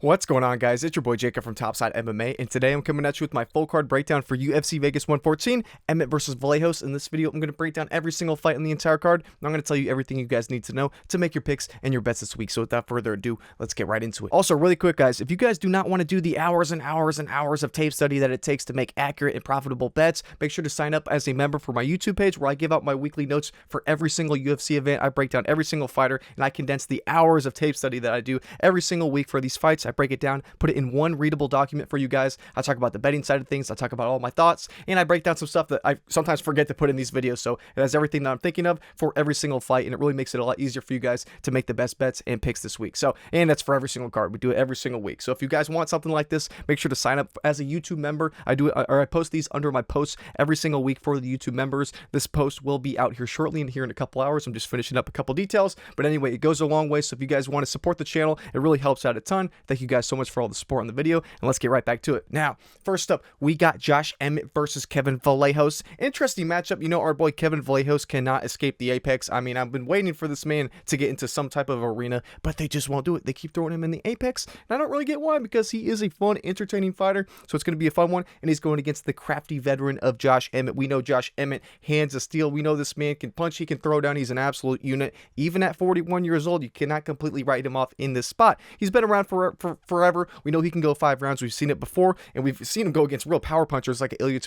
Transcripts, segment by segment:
What's going on, guys? It's your boy Jacob from Topside MMA, and today I'm coming at you with my full card breakdown for UFC Vegas 114, Emmett versus Vallejos. In this video, I'm going to break down every single fight in the entire card, and I'm going to tell you everything you guys need to know to make your picks and your bets this week. So without further ado, let's get right into it. Also, really quick, guys, if you guys do not want to do the hours and hours and hours of tape study that it takes to make accurate and profitable bets, make sure to sign up as a member for my YouTube page, where I give out my weekly notes for every single UFC event. I break down every single fighter, and I condense the hours of tape study that I do every single week for these fights. I break it down, put it in one readable document for you guys. I talk about the betting side of things, I talk about all my thoughts, and I break down some stuff that I sometimes forget to put in these videos. So it has everything that I'm thinking of for every single fight, and it really makes it a lot easier for you guys to make the best bets and picks this week. So, and that's for every single card. We do it every single week. So if you guys want something like this, make sure to sign up as a YouTube member. I do it, or I post these under my posts every single week for the YouTube members. This post will be out here shortly, and here in a couple hours. I'm just finishing up a couple details, but anyway, it goes a long way. So if you guys want to support the channel, it really helps out a ton. Thank you guys so much for all the support on the video, and let's get right back to it. Now, first up, we got Josh Emmett versus Kevin Vallejos. Interesting matchup. You know, our boy Kevin Vallejos cannot escape the apex. I mean, I've been waiting for this man to get into some type of arena, but they just won't do it. They keep throwing him in the apex, and I don't really get why, because he is a fun, entertaining fighter, so it's going to be a fun one, and he's going against the crafty veteran of Josh Emmett. We know Josh Emmett, hands of steel. We know this man can punch, he can throw down, he's an absolute unit. Even at 41 years old, you cannot completely write him off in this spot. He's been around for forever. We know he can go 5 rounds. We've seen it before, and we've seen him go against real power punchers like Ilia.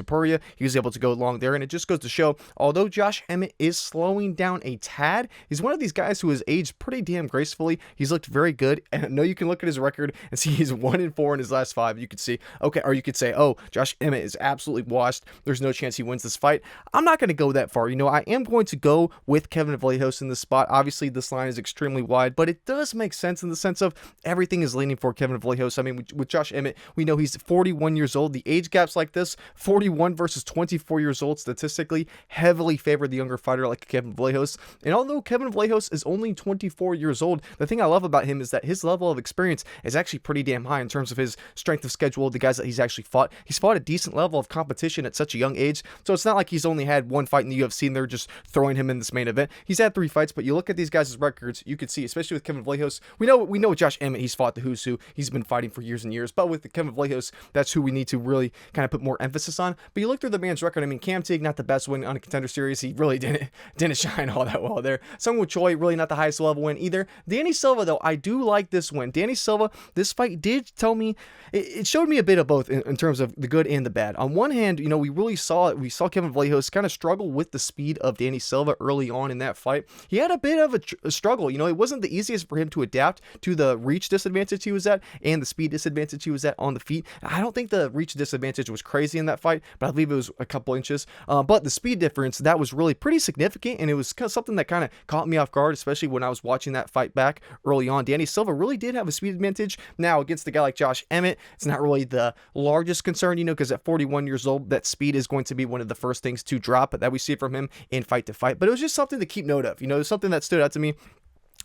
He was able to go long there, and it just goes to show, although Josh Emmett is slowing down a tad, he's one of these guys who has aged pretty damn gracefully. He's looked very good, and I know you can look at his record and see he's 1-4 in his last 5. You could see, okay, or you could say, oh, Josh Emmett is absolutely washed. There's no chance he wins this fight. I'm not going to go that far. You know, I am going to go with Kevin Vallejos in this spot. Obviously, this line is extremely wide, but it does make sense in the sense of everything is leaning for Kevin Vallejos. I mean, with Josh Emmett, we know he's 41 years old. The age gaps like this, 41 versus 24 years old, statistically heavily favor the younger fighter like Kevin Vallejos. And although Kevin Vallejos is only 24 years old, the thing I love about him is that his level of experience is actually pretty damn high in terms of his strength of schedule, the guys that he's actually fought. He's fought a decent level of competition at such a young age, so it's not like he's only had one fight in the UFC and they're just throwing him in this main event. He's had 3 fights, but you look at these guys' records, you could see, especially with Kevin Vallejos, we know with Josh Emmett, he's fought the who's who. He's been fighting for years and years, but with the Kevin Vallejos, that's who we need to really kind of put more emphasis on. But you look through the man's record, I mean, Cam Teague, not the best win on a Contender Series. He really didn't shine all that well there. Sung Choi, really not the highest level win either. Danny Silva, though, I do like this win. Danny Silva, this fight did tell me, it showed me a bit of both in terms of the good and the bad. On one hand, you know, we saw Kevin Vallejos kind of struggle with the speed of Danny Silva early on in that fight. He had a bit of a struggle. You know, it wasn't the easiest for him to adapt to the reach disadvantage he was at and the speed disadvantage he was at on the feet. I don't think the reach disadvantage was crazy in that fight, but I believe it was a couple inches. But the speed difference, that was really pretty significant, and it was something that kind of caught me off guard, especially when I was watching that fight back early on. Danny Silva really did have a speed advantage. Now, against a guy like Josh Emmett, it's not really the largest concern, you know, because at 41 years old, that speed is going to be one of the first things to drop that we see from him in fight to fight. But it was just something to keep note of. You know, it was something that stood out to me.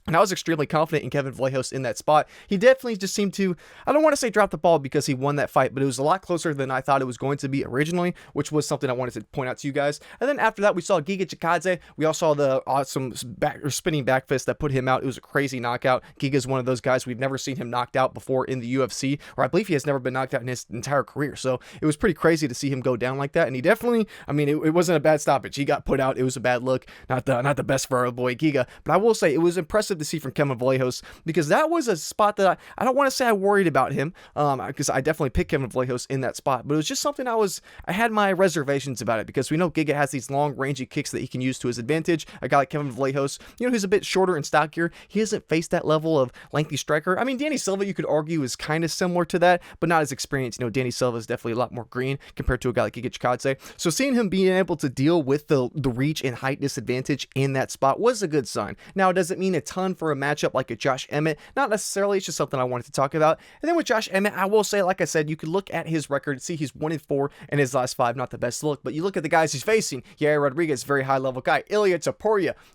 And I was extremely confident in Kevin Vallejos in that spot. He definitely just seemed to, I don't want to say drop the ball because he won that fight, but it was a lot closer than I thought it was going to be originally, which was something I wanted to point out to you guys. And then after that, we saw Giga Chikadze. We all saw the awesome spinning back fist that put him out. It was a crazy knockout. Giga's one of those guys, we've never seen him knocked out before in the UFC, or I believe he has never been knocked out in his entire career. So it was pretty crazy to see him go down like that. And he definitely, I mean, it wasn't a bad stoppage. He got put out. It was a bad look. Not the best for our boy Giga. But I will say it was impressive to see from Kevin Vallejos, because that was a spot that I don't want to say I worried about him, because I definitely picked Kevin Vallejos in that spot, but it was just something I had my reservations about it, because we know Giga has these long rangy kicks that he can use to his advantage. A guy like Kevin Vallejos, you know, who's a bit shorter and stockier, he hasn't faced that level of lengthy striker. I mean, Danny Silva, you could argue, is kind of similar to that, but not as experienced. You know, Danny Silva is definitely a lot more green compared to a guy like Giga Chikadze. So seeing him being able to deal with the reach and height disadvantage in that spot was a good sign. Now, does it mean a ton for a matchup like a Josh Emmett? Not necessarily. It's just something I wanted to talk about. And then with Josh Emmett, I will say, like I said, you could look at his record, see he's 1-4 in his last 5, not the best look, but you look at the guys he's facing. Yair Rodriguez, very high level guy. Ilia,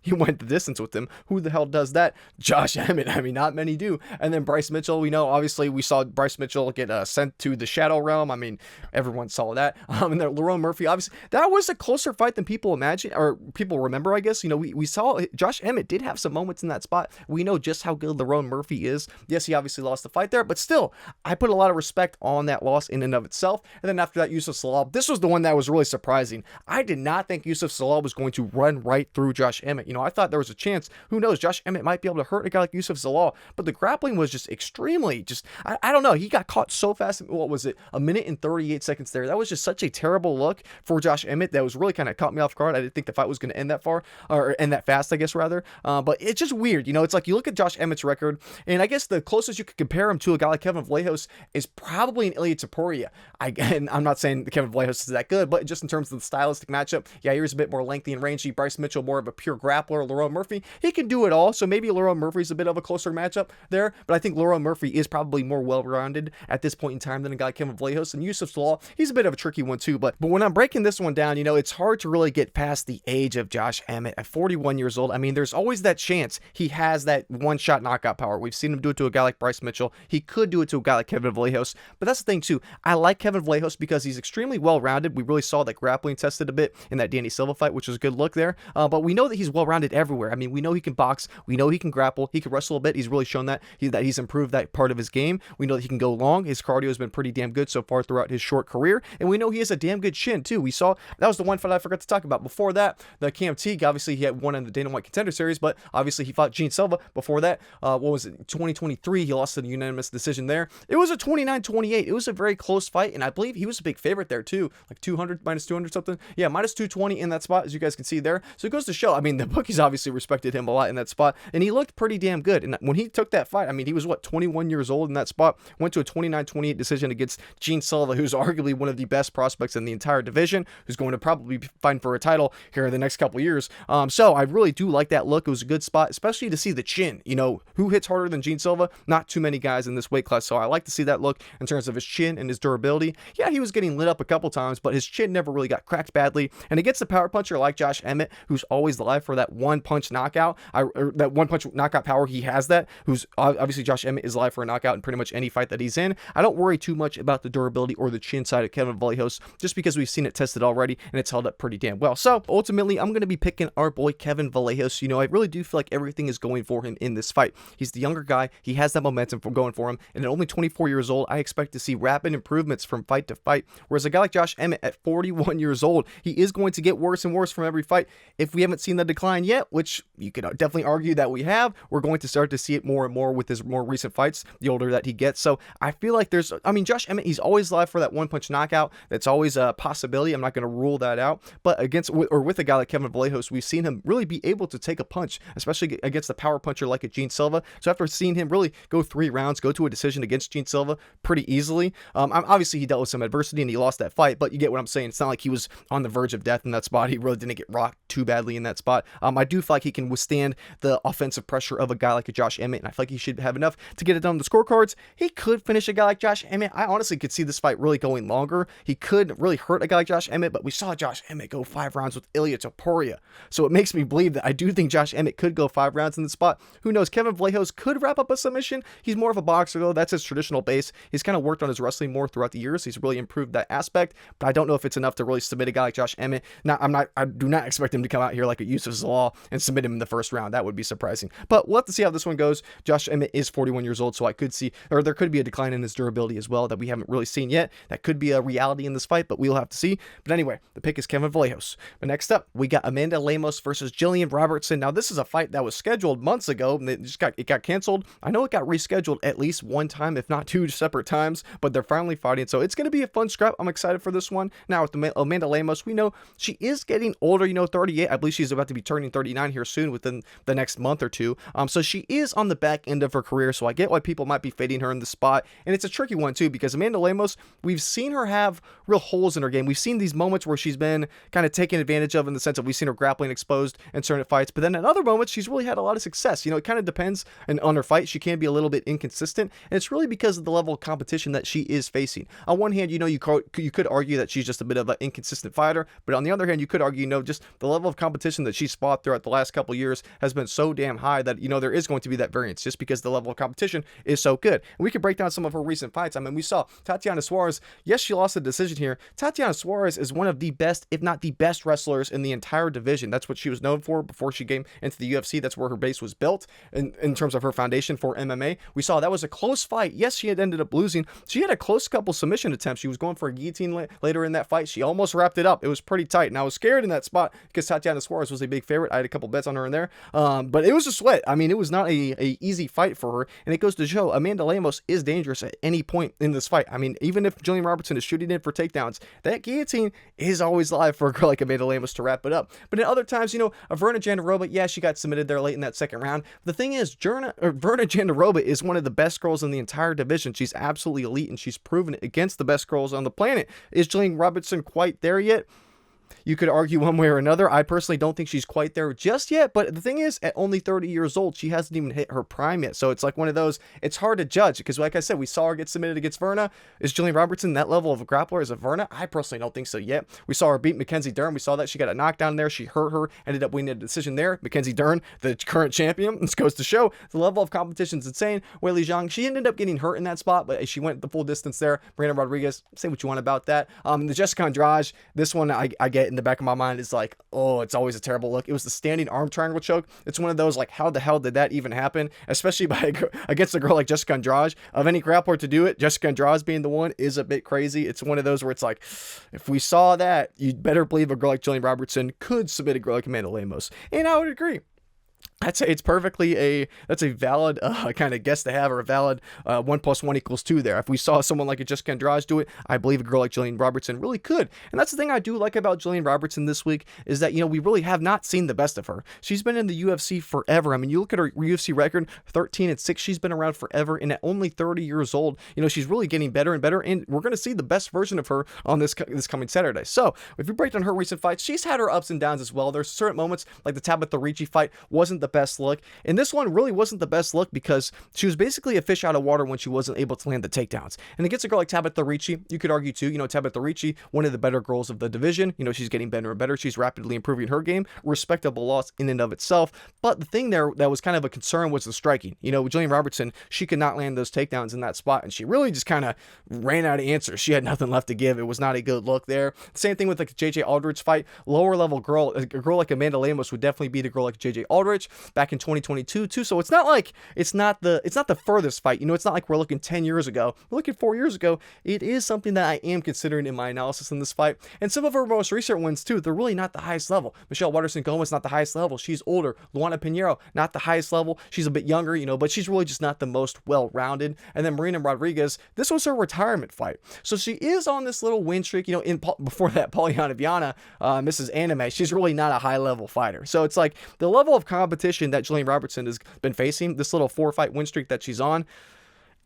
he went the distance with him. Who the hell does that? Josh Emmett. I mean, not many do. And then Bryce Mitchell, we know, obviously, we saw Bryce Mitchell get sent to the Shadow Realm. I mean, everyone saw that. And then Lerone Murphy, obviously, that was a closer fight than people imagine, or people remember, I guess. You know, we saw Josh Emmett did have some moments in that spot spot. We know just how good Lerone Murphy is. Yes, he obviously lost the fight there, but still, I put a lot of respect on that loss in and of itself. And then after that, Yusuf Salal, this was the one that was really surprising. I did not think Yusuf Salal was going to run right through Josh Emmett. You know, I thought there was a chance, who knows, Josh Emmett might be able to hurt a guy like Yusuf Salal, but the grappling was just extremely, I don't know, he got caught so fast. What was it, a minute and 38 seconds there? That was just such a terrible look for Josh Emmett that was really kind of caught me off guard. I didn't think the fight was going to end that far, or end that fast, I guess, rather. But it's just weird, you know, it's like you look at Josh Emmett's record, and I guess the closest you could compare him to a guy like Kevin Vallejos is probably an Ilia Topuria. And I'm not saying Kevin Vallejos is that good, but just in terms of the stylistic matchup, yeah, he's a bit more lengthy and rangy. Bryce Mitchell, more of a pure grappler. Lerone Murphy, he can do it all, so maybe Lerone Murphy's a bit of a closer matchup there, but I think Lerone Murphy is probably more well-rounded at this point in time than a guy like Kevin Vallejos. And Yusuf Salal, he's a bit of a tricky one too, but when I'm breaking this one down, you know, it's hard to really get past the age of Josh Emmett at 41 years old. I mean, there's always that chance he has that one-shot knockout power. We've seen him do it to a guy like Bryce Mitchell. He could do it to a guy like Kevin Vallejos, but that's the thing too. I like Kevin Vallejos because he's extremely well-rounded. We really saw that grappling tested a bit in that Danny Silva fight, which was a good look there, but we know that he's well-rounded everywhere. I mean, we know he can box, we know he can grapple, he can wrestle a bit. He's really shown that he's improved that part of his game. We know that he can go long. His cardio has been pretty damn good so far throughout his short career, and we know he has a damn good chin too. We saw that was the one fight I forgot to talk about before that, the Cam Teague. Obviously he had one in the Dana White Contender Series, but obviously he fought Gene Silva before that. What was it, 2023? He lost in a unanimous decision there. It was a 29-28. It was a very close fight, and I believe he was a big favorite there too, like 200 minus 200 something. Yeah, minus 220 in that spot, as you guys can see there. So it goes to show, I mean, the bookies obviously respected him a lot in that spot, and he looked pretty damn good. And when he took that fight, I mean, he was what, 21 years old in that spot, went to a 29-28 decision against Gene Silva, who's arguably one of the best prospects in the entire division, who's going to probably be fighting for a title here in the next couple years. So I really do like that look. It was a good spot, especially to see the chin. You know, who hits harder than Gene Silva? Not too many guys in this weight class, so I like to see that look in terms of his chin and his durability. Yeah, he was getting lit up a couple times, but his chin never really got cracked badly, and against the power puncher like Josh Emmett, who's always live for that one-punch knockout, or that one-punch knockout power, he has that, who's obviously Josh Emmett is live for a knockout in pretty much any fight that he's in. I don't worry too much about the durability or the chin side of Kevin Vallejos, just because we've seen it tested already, and it's held up pretty damn well. So ultimately, I'm going to be picking our boy Kevin Vallejos. You know, I really do feel like everything is going for him in this fight. He's the younger guy. He has that momentum going for him, and at only 24 years old, I expect to see rapid improvements from fight to fight, whereas a guy like Josh Emmett at 41 years old, he is going to get worse and worse from every fight. If we haven't seen the decline yet, which you could definitely argue that we have, we're going to start to see it more and more with his more recent fights, the older that he gets. So I feel like I mean, Josh Emmett, he's always live for that one-punch knockout. That's always a possibility. I'm not going to rule that out. But with a guy like Kevin Vallejos, we've seen him really be able to take a punch, especially against the power puncher like a Gene Silva. So after seeing him really go 3 rounds, go to a decision against Gene Silva pretty easily, obviously he dealt with some adversity and he lost that fight, but you get what I'm saying. It's not like he was on the verge of death in that spot. He really didn't get rocked too badly in that spot. I do feel like he can withstand the offensive pressure of a guy like a Josh Emmett, and I feel like he should have enough to get it done on the scorecards. He could finish a guy like Josh Emmett. I honestly could see this fight really going longer. He could really hurt a guy like Josh Emmett, but we saw Josh Emmett go 5 rounds with Ilia Topuria. So it makes me believe that I do think Josh Emmett could go 5 rounds in the spot. Who knows? Kevin Vallejos could wrap up a submission. He's more of a boxer though. That's his traditional base. He's kind of worked on his wrestling more throughout the years. He's really improved that aspect, but I don't know if it's enough to really submit a guy like Josh Emmett. I do not expect him to come out here like a Yusuf Salal and submit him in the first round. That would be surprising, but we'll have to see how this one goes. Josh Emmett is 41 years old, so I could see, or there could be a decline in his durability as well that we haven't really seen yet. That could be a reality in this fight, but we'll have to see. But anyway, the pick is Kevin Vallejos. But next up, we got Amanda Lemos versus Gillian Robertson. Now, this is a fight that was scheduled months ago, and it got canceled. I know it got rescheduled at least one time, if not 2 separate times, but they're finally fighting, so it's going to be a fun scrap. I'm excited for this one. Now, with Amanda Lemos, we know she is getting older, 38. I believe she's about to be turning 39 here soon within the next month or two. So she is on the back end of her career, so I get why people might be fading her in the spot, and it's a tricky one too, because Amanda Lemos, we've seen her have real holes in her game. We've seen these moments where she's been kind of taken advantage of in the sense of we've seen her grappling exposed in certain fights, but then in other moments, she's really had a lot of success. It kind of depends on her fight. She can be a little bit inconsistent, and it's really because of the level of competition that she is facing. On one hand, you could argue that she's just a bit of an inconsistent fighter, but on the other hand, you could argue, just the level of competition that she's fought throughout the last couple years has been so damn high that, there is going to be that variance just because the level of competition is so good. And we could break down some of her recent fights. I mean, we saw Tatiana Suarez. Yes, she lost the decision here. Tatiana Suarez is one of the best, if not the best wrestlers in the entire division. That's what she was known for before she came into the UFC. That's where her base was built in terms of her foundation for MMA. We saw that was a close fight. Yes, she had ended up losing. She had a close couple submission attempts. She was going for a guillotine later in that fight. She almost wrapped it up. It was pretty tight, and I was scared in that spot because Tatiana Suarez was a big favorite. I had a couple bets on her in there, but it was a sweat. I mean, it was not a easy fight for her, and it goes to show Amanda Lemos is dangerous at any point in this fight. I mean, even if Gillian Robertson is shooting in for takedowns, that guillotine is always live for a girl like Amanda Lemos to wrap it up. But in other times, Verna Jandiroba, yeah, she got submitted there late in that second round. The thing is, Verna Jandiroba is one of the best girls in the entire division. She's absolutely elite, and she's proven it against the best girls on the planet. Is Gillian Robertson quite there yet? You could argue one way or another. I personally don't think she's quite there just yet, but the thing is, at only 30 years old, she hasn't even hit her prime yet. So it's like one of those, it's hard to judge because, like I said, we saw her get submitted against Verna. Is Gillian Robertson that level of a grappler as a Verna? I personally don't think so yet. We saw her beat Mackenzie Dern. We saw that she got a knockdown there. She hurt her, ended up winning a decision there. Mackenzie Dern, the current champion. This goes to show the level of competition is insane. Weili Zhang, she ended up getting hurt in that spot, but she went the full distance there. Brandon Rodriguez, say what you want about that. The Jessica Andrade, this one I get in the back of my mind is like, oh, it's always a terrible look. It was the standing arm triangle choke. It's one of those, like, how the hell did that even happen? Especially against a girl like Jessica Andrade. Of any grappler to do it, Jessica Andrade being the one is a bit crazy. It's one of those where it's like, if we saw that, you'd better believe a girl like Gillian Robertson could submit a girl like Amanda Lemos. And I would agree. I'd say it's perfectly that's a valid kind of guess to have, or a valid 1 + 1 = 2 there. If we saw someone like a Jessica Andrade do it, I believe a girl like Gillian Robertson really could. And that's the thing I do like about Gillian Robertson this week is that, we really have not seen the best of her. She's been in the UFC forever. I mean, you look at her UFC record, 13-6. She's been around forever, and at only 30 years old, she's really getting better and better, and we're going to see the best version of her on this coming Saturday. So if you break down her recent fights, she's had her ups and downs as well. There's certain moments, like the Tabitha Ricci fight wasn't the best look, and this one really wasn't the best look because she was basically a fish out of water when she wasn't able to land the takedowns. And against a girl like Tabitha Ricci, you could argue too, Tabitha Ricci, one of the better girls of the division, she's getting better and better. She's rapidly improving her game. Respectable loss in and of itself. But the thing there that was kind of a concern was the striking. With Gillian Robertson, she could not land those takedowns in that spot, and she really just kind of ran out of answers. She had nothing left to give. It was not a good look there. Same thing with like the JJ Aldrich fight. Lower level girl, a girl like Amanda Lemos would definitely beat a girl like JJ Aldrich back in 2022 too. So it's not like it's not the furthest fight. It's not like we're looking 10 years ago. We're looking 4 years ago. It is something that I am considering in my analysis in this fight. And some of her most recent wins too, they're really not the highest level. Michelle Waterson Gomez, not the highest level. She's older. Luana Pinheiro, not the highest level. She's a bit younger, but she's really just not the most well-rounded. And then Marina Rodriguez, this was her retirement fight. So she is on this little win streak, before that, Polyana Viana, Mrs. Anime, she's really not a high-level fighter. So it's like the level of competition that Gillian Robertson has been facing, this little 4-fight win streak that she's on,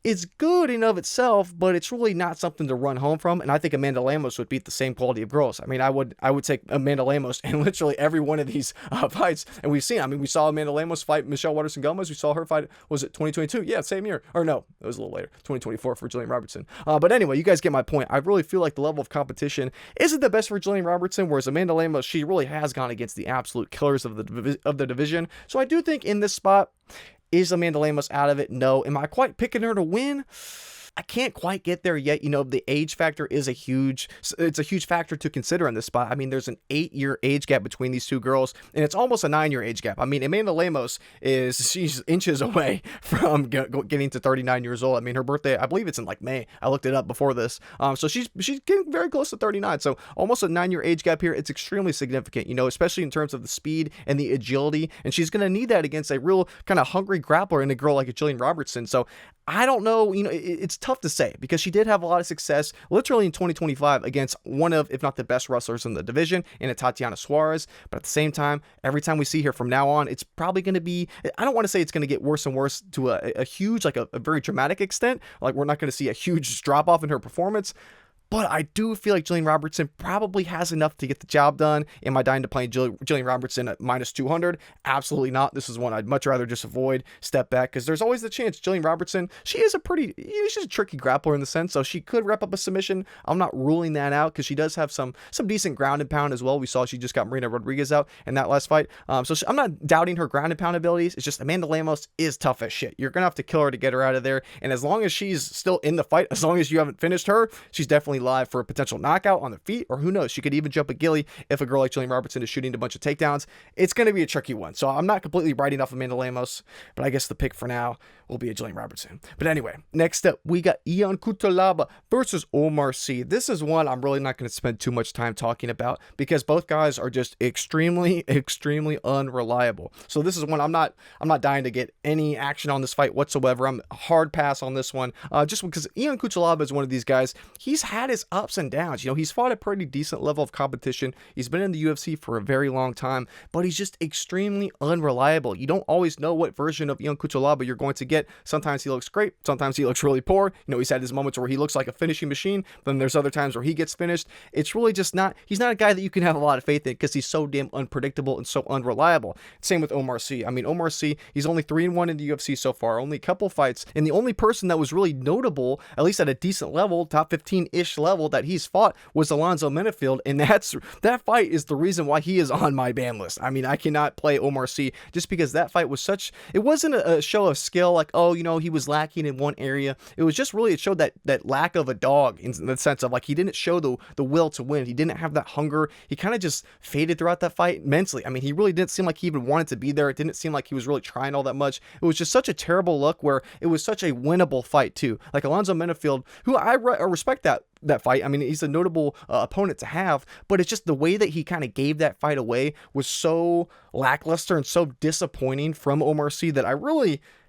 is good in of itself, but it's really not something to run home from. And I think Amanda Lemos would beat the same quality of girls. I mean, I would take Amanda Lemos in literally every one of these fights. And we saw Amanda Lemos fight Michelle Waterson Gomez. We saw her fight, was it 2022? Yeah, same year. Or no, it was a little later, 2024 for Gillian Robertson. But anyway, you guys get my point. I really feel like the level of competition isn't the best for Gillian Robertson, whereas Amanda Lemos, she really has gone against the absolute killers of the division. So I do think in this spot, is Amanda Lemos out of it? No. Am I quite picking her to win? I can't quite get there yet. The age factor is a huge factor to consider in this spot. I mean, there's an 8-year age gap between these two girls, and it's almost a 9-year age gap. I mean, Amanda Lemos she's inches away from getting to 39 years old. I mean, her birthday, I believe it's in like May. I looked it up before this. So she's getting very close to 39. So almost a 9-year age gap here. It's extremely significant, especially in terms of the speed and the agility. And she's going to need that against a real kind of hungry grappler and a girl like a Gillian Robertson. So I don't know, it's tough to say because she did have a lot of success literally in 2025 against one of, if not the best wrestlers in the division, in a Tatiana Suarez. But at the same time, every time we see her from now on, it's probably going to be, I don't want to say it's going to get worse and worse to a huge, like a very dramatic extent. Like we're not going to see a huge drop off in her performance. But I do feel like Gillian Robertson probably has enough to get the job done. Am I dying to play Gillian Robertson at -200? Absolutely not. This is one I'd much rather just avoid, step back, because there's always the chance Gillian Robertson, she is she's a tricky grappler in the sense, so she could wrap up a submission. I'm not ruling that out because she does have some decent ground and pound as well. We saw she just got Marina Rodriguez out in that last fight. I'm not doubting her ground and pound abilities. It's just Amanda Lemos is tough as shit. You're going to have to kill her to get her out of there. And as long as she's still in the fight, as long as you haven't finished her, she's definitely live for a potential knockout on the feet, or who knows, she could even jump a Gilly if a girl like Gillian Robertson is shooting a bunch of takedowns. It's going to be a tricky one. So I'm not completely writing off Amanda Lemos, but I guess the pick for now will be a Gillian Robertson. But anyway, next up, we got Ion Cutelaba versus Oumar Sy. This is one I'm really not going to spend too much time talking about because both guys are just extremely unreliable. So this is one I'm not dying to get any action on this fight whatsoever. I'm a hard pass on this one, just because Ion Cutelaba is one of these guys. He's had his ups and downs. You know, he's fought a pretty decent level of competition. He's been in the UFC for a very long time, but he's just extremely unreliable. You don't always know what version of Ion Cutelaba you're going to get. Sometimes he looks great. Sometimes he looks really poor. You know, he's had his moments where he looks like a finishing machine. Then there's other times where he gets finished. It's really just not, he's not a guy that you can have a lot of faith in because he's so damn unpredictable and so unreliable. Same with Oumar Sy. I mean, Oumar Sy, he's only 3-1 in the UFC so far, only a couple fights. And the only person that was really notable, at least at a decent level, top 15-ish level that he's fought was Alonzo Menifield. And that fight is the reason why he is on my ban list. I mean, I cannot play Oumar Sy just because that fight was it wasn't a show of skill like, oh, you know, he was lacking in one area. It was just really, it showed that lack of a dog in the sense of like, he didn't show the will to win. He didn't have that hunger. He kind of just faded throughout that fight mentally. I mean, he really didn't seem like he even wanted to be there. It didn't seem like he was really trying all that much. It was just such a terrible look where it was such a winnable fight too. Like Alonzo Menifield, who I respect that fight. I mean, he's a notable opponent to have, but it's just the way that he kind of gave that fight away was so lackluster and so disappointing from Oumar Sy that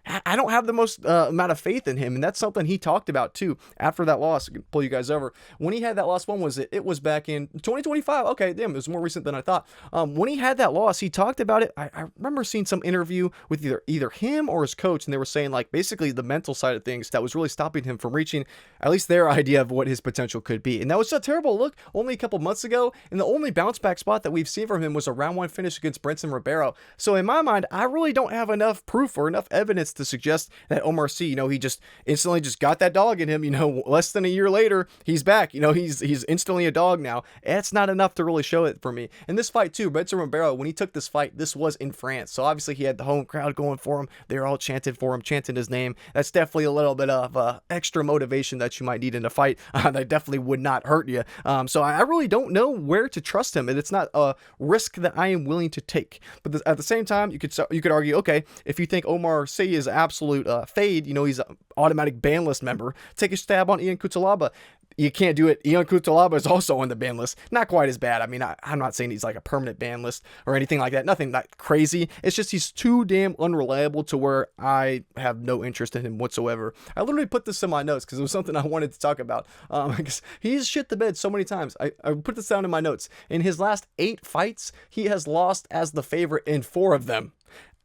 I don't have the most amount of faith in him, and that's something he talked about too after that loss. I can pull you guys over. When he had that loss, when was it? It was back in 2025. Okay, damn, it was more recent than I thought. When he had that loss, he talked about it. I remember seeing some interview with either him or his coach, and they were saying like basically the mental side of things that was really stopping him from reaching at least their idea of what his potential could be. And that was a terrible look only a couple months ago, and the only bounce back spot that we've seen from him was a round 1 finish against Brenson Ribeiro. So in my mind, I really don't have enough proof or enough evidence to suggest that Oumar Sy, you know, he just instantly just got that dog in him. You know, less than a year later, he's back. You know, he's instantly a dog now. It's not enough to really show it for me. And this fight too, Brenson Ribeiro, when he took this fight, this was in France. So obviously he had the home crowd going for him. They're all chanted for him, chanting his name. That's definitely a little bit of extra motivation that you might need in a fight. That definitely would not hurt you. So I really don't know where to trust him, and it's not a risk that I am willing to take. But at the same time, you could argue, okay, if you think Oumar Sy is absolute fade, you know, he's an automatic ban list member, take a stab on Ion Cutelaba. You can't do it. Ion Cutelaba is also on the ban list. Not quite as bad. I mean, I'm not saying he's like a permanent ban list or anything like that. Nothing that crazy. It's just he's too damn unreliable to where I have no interest in him whatsoever. I literally put this in my notes because it was something I wanted to talk about. Because he's shit the bed so many times. I put this down in my notes. In his last 8 fights, he has lost as the favorite in 4 of them.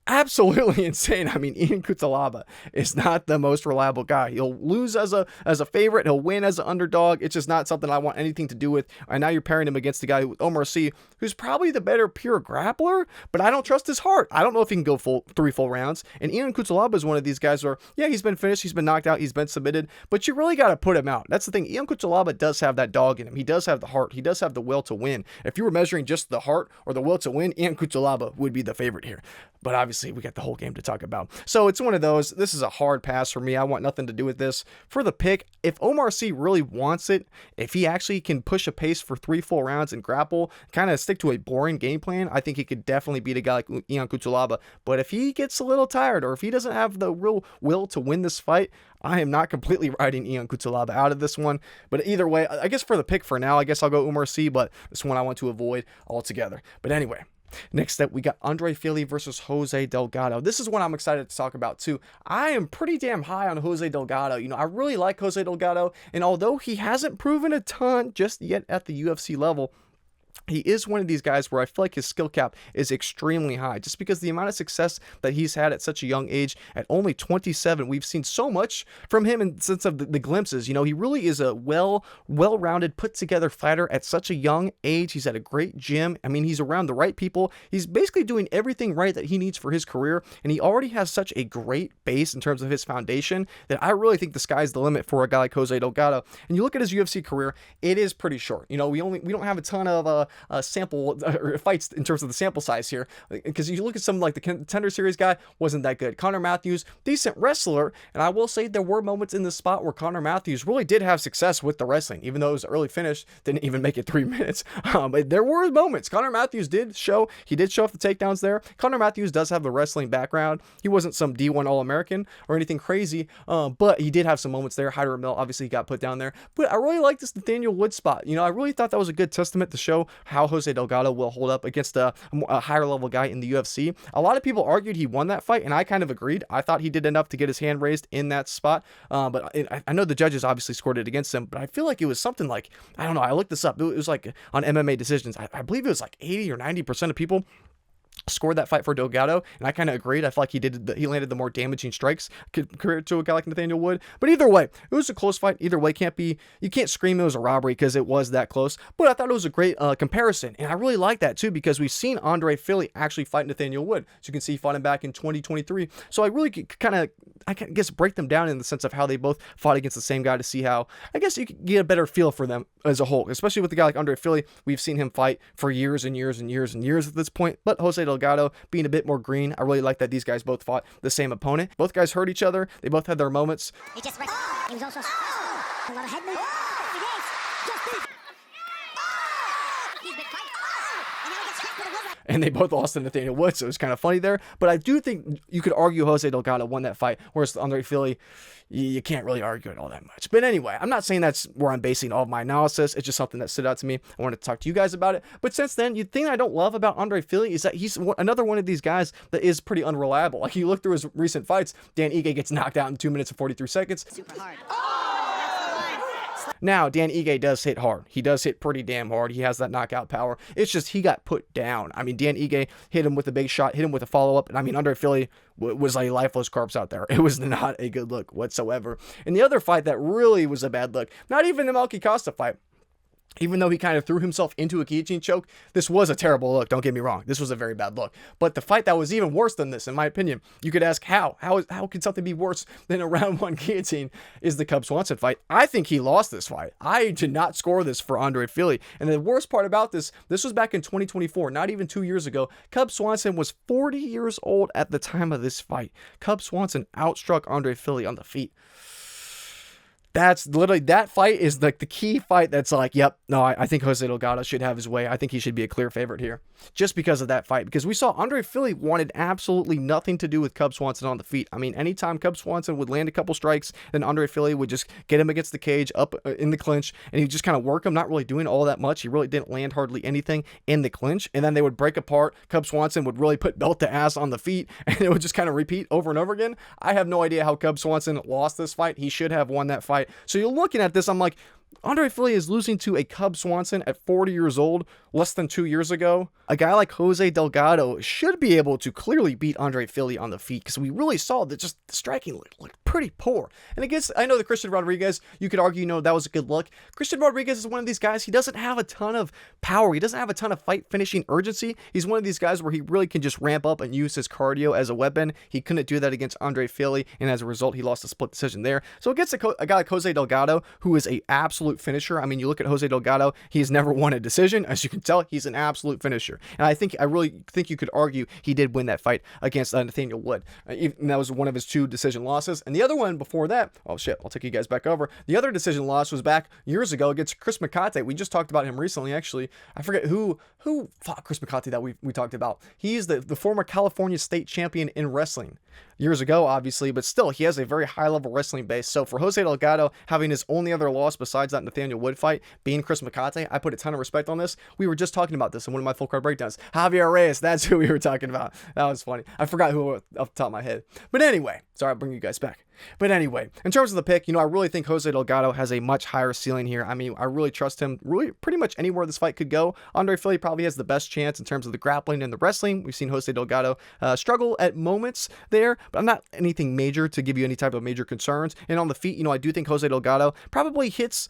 Absolutely insane. I mean, Ion Cutelaba is not the most reliable guy. He'll lose as a favorite. He'll win as an underdog. It's just not something I want anything to do with. And now you're pairing him against the guy with Oumar Sy, who's probably the better pure grappler, but I don't trust his heart. I don't know if he can go 3 full rounds. And Ion Cutelaba is one of these guys where, yeah, he's been finished, he's been knocked out, he's been submitted, but you really got to put him out. That's the thing. Ion Cutelaba does have that dog in him. He does have the heart. He does have the will to win. If you were measuring just the heart or the will to win, Ion Cutelaba would be the favorite here. But obviously, we got the whole game to talk about. So it's one of those. This is a hard pass for me. I want nothing to do with this. For the pick, if Oumar Sy really wants it, if he actually can push a pace for 3 full rounds and grapple, kind of stick to a boring game plan, I think he could definitely beat a guy like Ion Cutelaba. But if he gets a little tired or if he doesn't have the real will to win this fight, I am not completely riding Ion Cutelaba out of this one. But either way, I guess for the pick for now, I guess I'll go Oumar Sy, but this one I want to avoid altogether. But anyway. Next up, we got Andre Fili versus Jose Delgado. This is one I'm excited to talk about too. I am pretty damn high on Jose Delgado. You know, I really like Jose Delgado, and although he hasn't proven a ton just yet at the UFC level, he is one of these guys where I feel like his skill cap is extremely high just because the amount of success that he's had at such a young age. At only 27, we've seen so much from him in the sense of the glimpses. You know, he really is a well-rounded, put-together fighter at such a young age. He's at a great gym. I mean, he's around the right people. He's basically doing everything right that he needs for his career, and he already has such a great base in terms of his foundation that I really think the sky's the limit for a guy like Jose Delgado. And you look at his UFC career, it is pretty short. You know, we don't have a ton of sample or fights in terms of the sample size here, because you look at some like the Contender Series guy wasn't that good. Connor Matthews, decent wrestler, and I will say there were moments in this spot where Connor Matthews really did have success with the wrestling, even though it was early finish, didn't even make it 3 minutes. But there were moments. Connor Matthews did show off the takedowns there. Connor Matthews does have the wrestling background. He wasn't some D1 All-American or anything crazy, but he did have some moments there. Hyder Mill obviously got put down there, but I really like this Nathaniel Wood spot. I really thought that was a good testament to show how Jose Delgado will hold up against a higher level guy in the UFC. A lot of people argued he won that fight, and I kind of agreed. I thought he did enough to get his hand raised in that spot, but I know the judges obviously scored it against him, but I feel like it was something like, I don't know, I looked this up. It was like on MMA decisions, I believe it was like 80 or 90% of people scored that fight for Delgado, and I kind of agreed. I feel like he landed the more damaging strikes compared to a guy like Nathaniel Wood. But either way, it was a close fight. Either way, you can't scream it was a robbery because it was that close. But I thought it was a great comparison, and I really like that too, because we've seen Andre Fili actually fight Nathaniel Wood. As you can see, he fought him back in 2023. So I really I guess break them down in the sense of how they both fought against the same guy to see how, I guess, you can get a better feel for them as a whole, especially with a guy like Andre Fili. We've seen him fight for years and years and years and years at this point, but Jose Delgado being a bit more green. I really like that these guys both fought the same opponent. Both guys hurt each other. They both had their moments. He was also a lot of head movement. And they both lost to Nathaniel Wood, so it was kind of funny there. But I do think you could argue Jose Delgado won that fight, whereas Andre Fili, you can't really argue it all that much. But anyway, I'm not saying that's where I'm basing all of my analysis. It's just something that stood out to me. I wanted to talk to you guys about it. But since then, the thing I don't love about Andre Fili is that he's another one of these guys that is pretty unreliable. Like, you look through his recent fights, Dan Ige gets knocked out in 2 minutes and 43 seconds. Super hard. Now, Dan Ige does hit hard. He does hit pretty damn hard. He has that knockout power. It's just he got put down. I mean, Dan Ige hit him with a big shot, hit him with a follow-up, and I mean, Andre Fili was like lifeless corpse out there. It was not a good look whatsoever. And the other fight that really was a bad look, not even the Melky Costa fight, even though he kind of threw himself into a guillotine choke, this was a terrible look. Don't get me wrong. This was a very bad look. But the fight that was even worse than this, in my opinion, you could ask how could something be worse than a round one guillotine, is the Cub Swanson fight. I think he lost this fight. I did not score this for Andre Fili. And the worst part about this was back in 2024, not even 2 years ago. Cub Swanson was 40 years old at the time of this fight. Cub Swanson outstruck Andre Fili on the feet. That's literally, that fight is like the key fight that's like, yep, no, I think Jose Delgado should have his way. I think he should be a clear favorite here just because of that fight, because we saw Andre Fili wanted absolutely nothing to do with Cub Swanson on the feet. I mean, anytime Cub Swanson would land a couple strikes, then Andre Fili would just get him against the cage up in the clinch, and he'd just kind of work him, not really doing all that much. He really didn't land hardly anything in the clinch, and then they would break apart. Cub Swanson would really put belt to ass on the feet, and it would just kind of repeat over and over again. I have no idea how Cub Swanson lost this fight. He should have won that fight. So you're looking at this, I'm like, Andre Fili is losing to a Cub Swanson at 40 years old, less than 2 years ago. A guy like Jose Delgado should be able to clearly beat Andre Fili on the feet, because we really saw that just the striking looked pretty poor. And against, I know the Christian Rodriguez, you could argue, that was a good look. Christian Rodriguez is one of these guys, he doesn't have a ton of power. He doesn't have a ton of fight finishing urgency. He's one of these guys where he really can just ramp up and use his cardio as a weapon. He couldn't do that against Andre Fili, and as a result, he lost a split decision there. So against a guy like Jose Delgado, who is a absolute finisher. I mean, you look at Jose Delgado, he's never won a decision. As you can tell, he's an absolute finisher. And I really think you could argue he did win that fight against Nathaniel Wood. And that was one of his 2 decision losses. And the other one before that, oh shit, I'll take you guys back over. The other decision loss was back years ago against Chris Makate. We just talked about him recently, actually. I forget who fought Chris Makate that we talked about. He's the former California state champion in wrestling. Years ago, obviously, but still, he has a very high-level wrestling base. So for Jose Delgado, having his only other loss besides that Nathaniel Wood fight being Chris Makate, I put a ton of respect on this. We were just talking about this in one of my full card breakdowns. Javier Reyes, that's who we were talking about. That was funny. I forgot who off the top of my head. But anyway, sorry, I'll bring you guys back. But anyway, in terms of the pick, I really think Jose Delgado has a much higher ceiling here. I mean, I really trust him really pretty much anywhere this fight could go. Andre Fili probably has the best chance in terms of the grappling and the wrestling. We've seen Jose Delgado struggle at moments there, but I'm not anything major to give you any type of major concerns. And on the feet, I do think Jose Delgado probably hits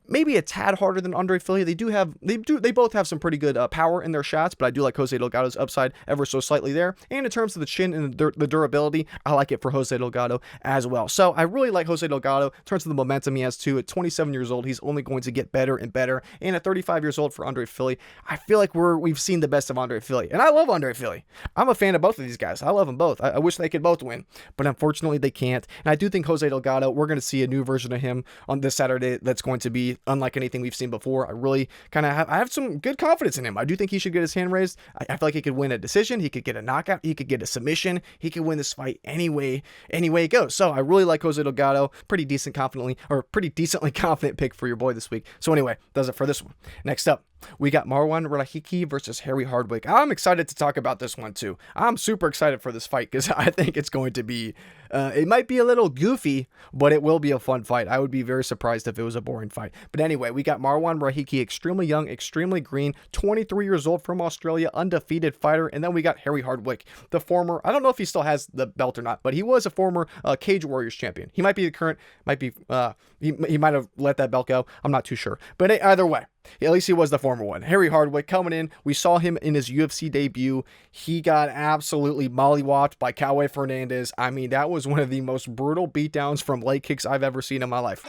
maybe a tad harder than Andre Fili. They both have some pretty good power in their shots, but I do like Jose Delgado's upside ever so slightly there. And in terms of the chin and the durability, I like it for Jose Delgado as well. So I really like Jose Delgado. In terms of the momentum he has too, at 27 years old, he's only going to get better and better. And at 35 years old for Andre Fili, I feel like we've seen the best of Andre Fili. And I love Andre Fili. I'm a fan of both of these guys. I love them both. I wish they could both win, but unfortunately they can't. And I do think Jose Delgado, we're going to see a new version of him on this Saturday that's going to be unlike anything we've seen before. I really I have some good confidence in him. I do think he should get his hand raised. I feel like he could win a decision. He could get a knockout. He could get a submission. He could win this fight any way it goes. So I really like Jose Delgado. Pretty decently confident pick for your boy this week. So anyway, does it for this one. Next up, we got Marwan Rahiki versus Hardwick. I'm excited to talk about this one too. I'm super excited for this fight because I think it's going to be, it might be a little goofy, but it will be a fun fight. I would be very surprised if it was a boring fight. But anyway, we got Marwan Rahiki, extremely young, extremely green, 23 years old from Australia, undefeated fighter. And then we got Hardwick, the former, I don't know if he still has the belt or not, but he was a former Cage Warriors champion. He might be the current, he might have let that belt go. I'm not too sure. But either way, at least he was the former one. Hardwick coming in. We saw him in his UFC debut. He got absolutely mollywopped by Cowboy Fernandez. I mean, that was one of the most brutal beatdowns from leg kicks I've ever seen in my life.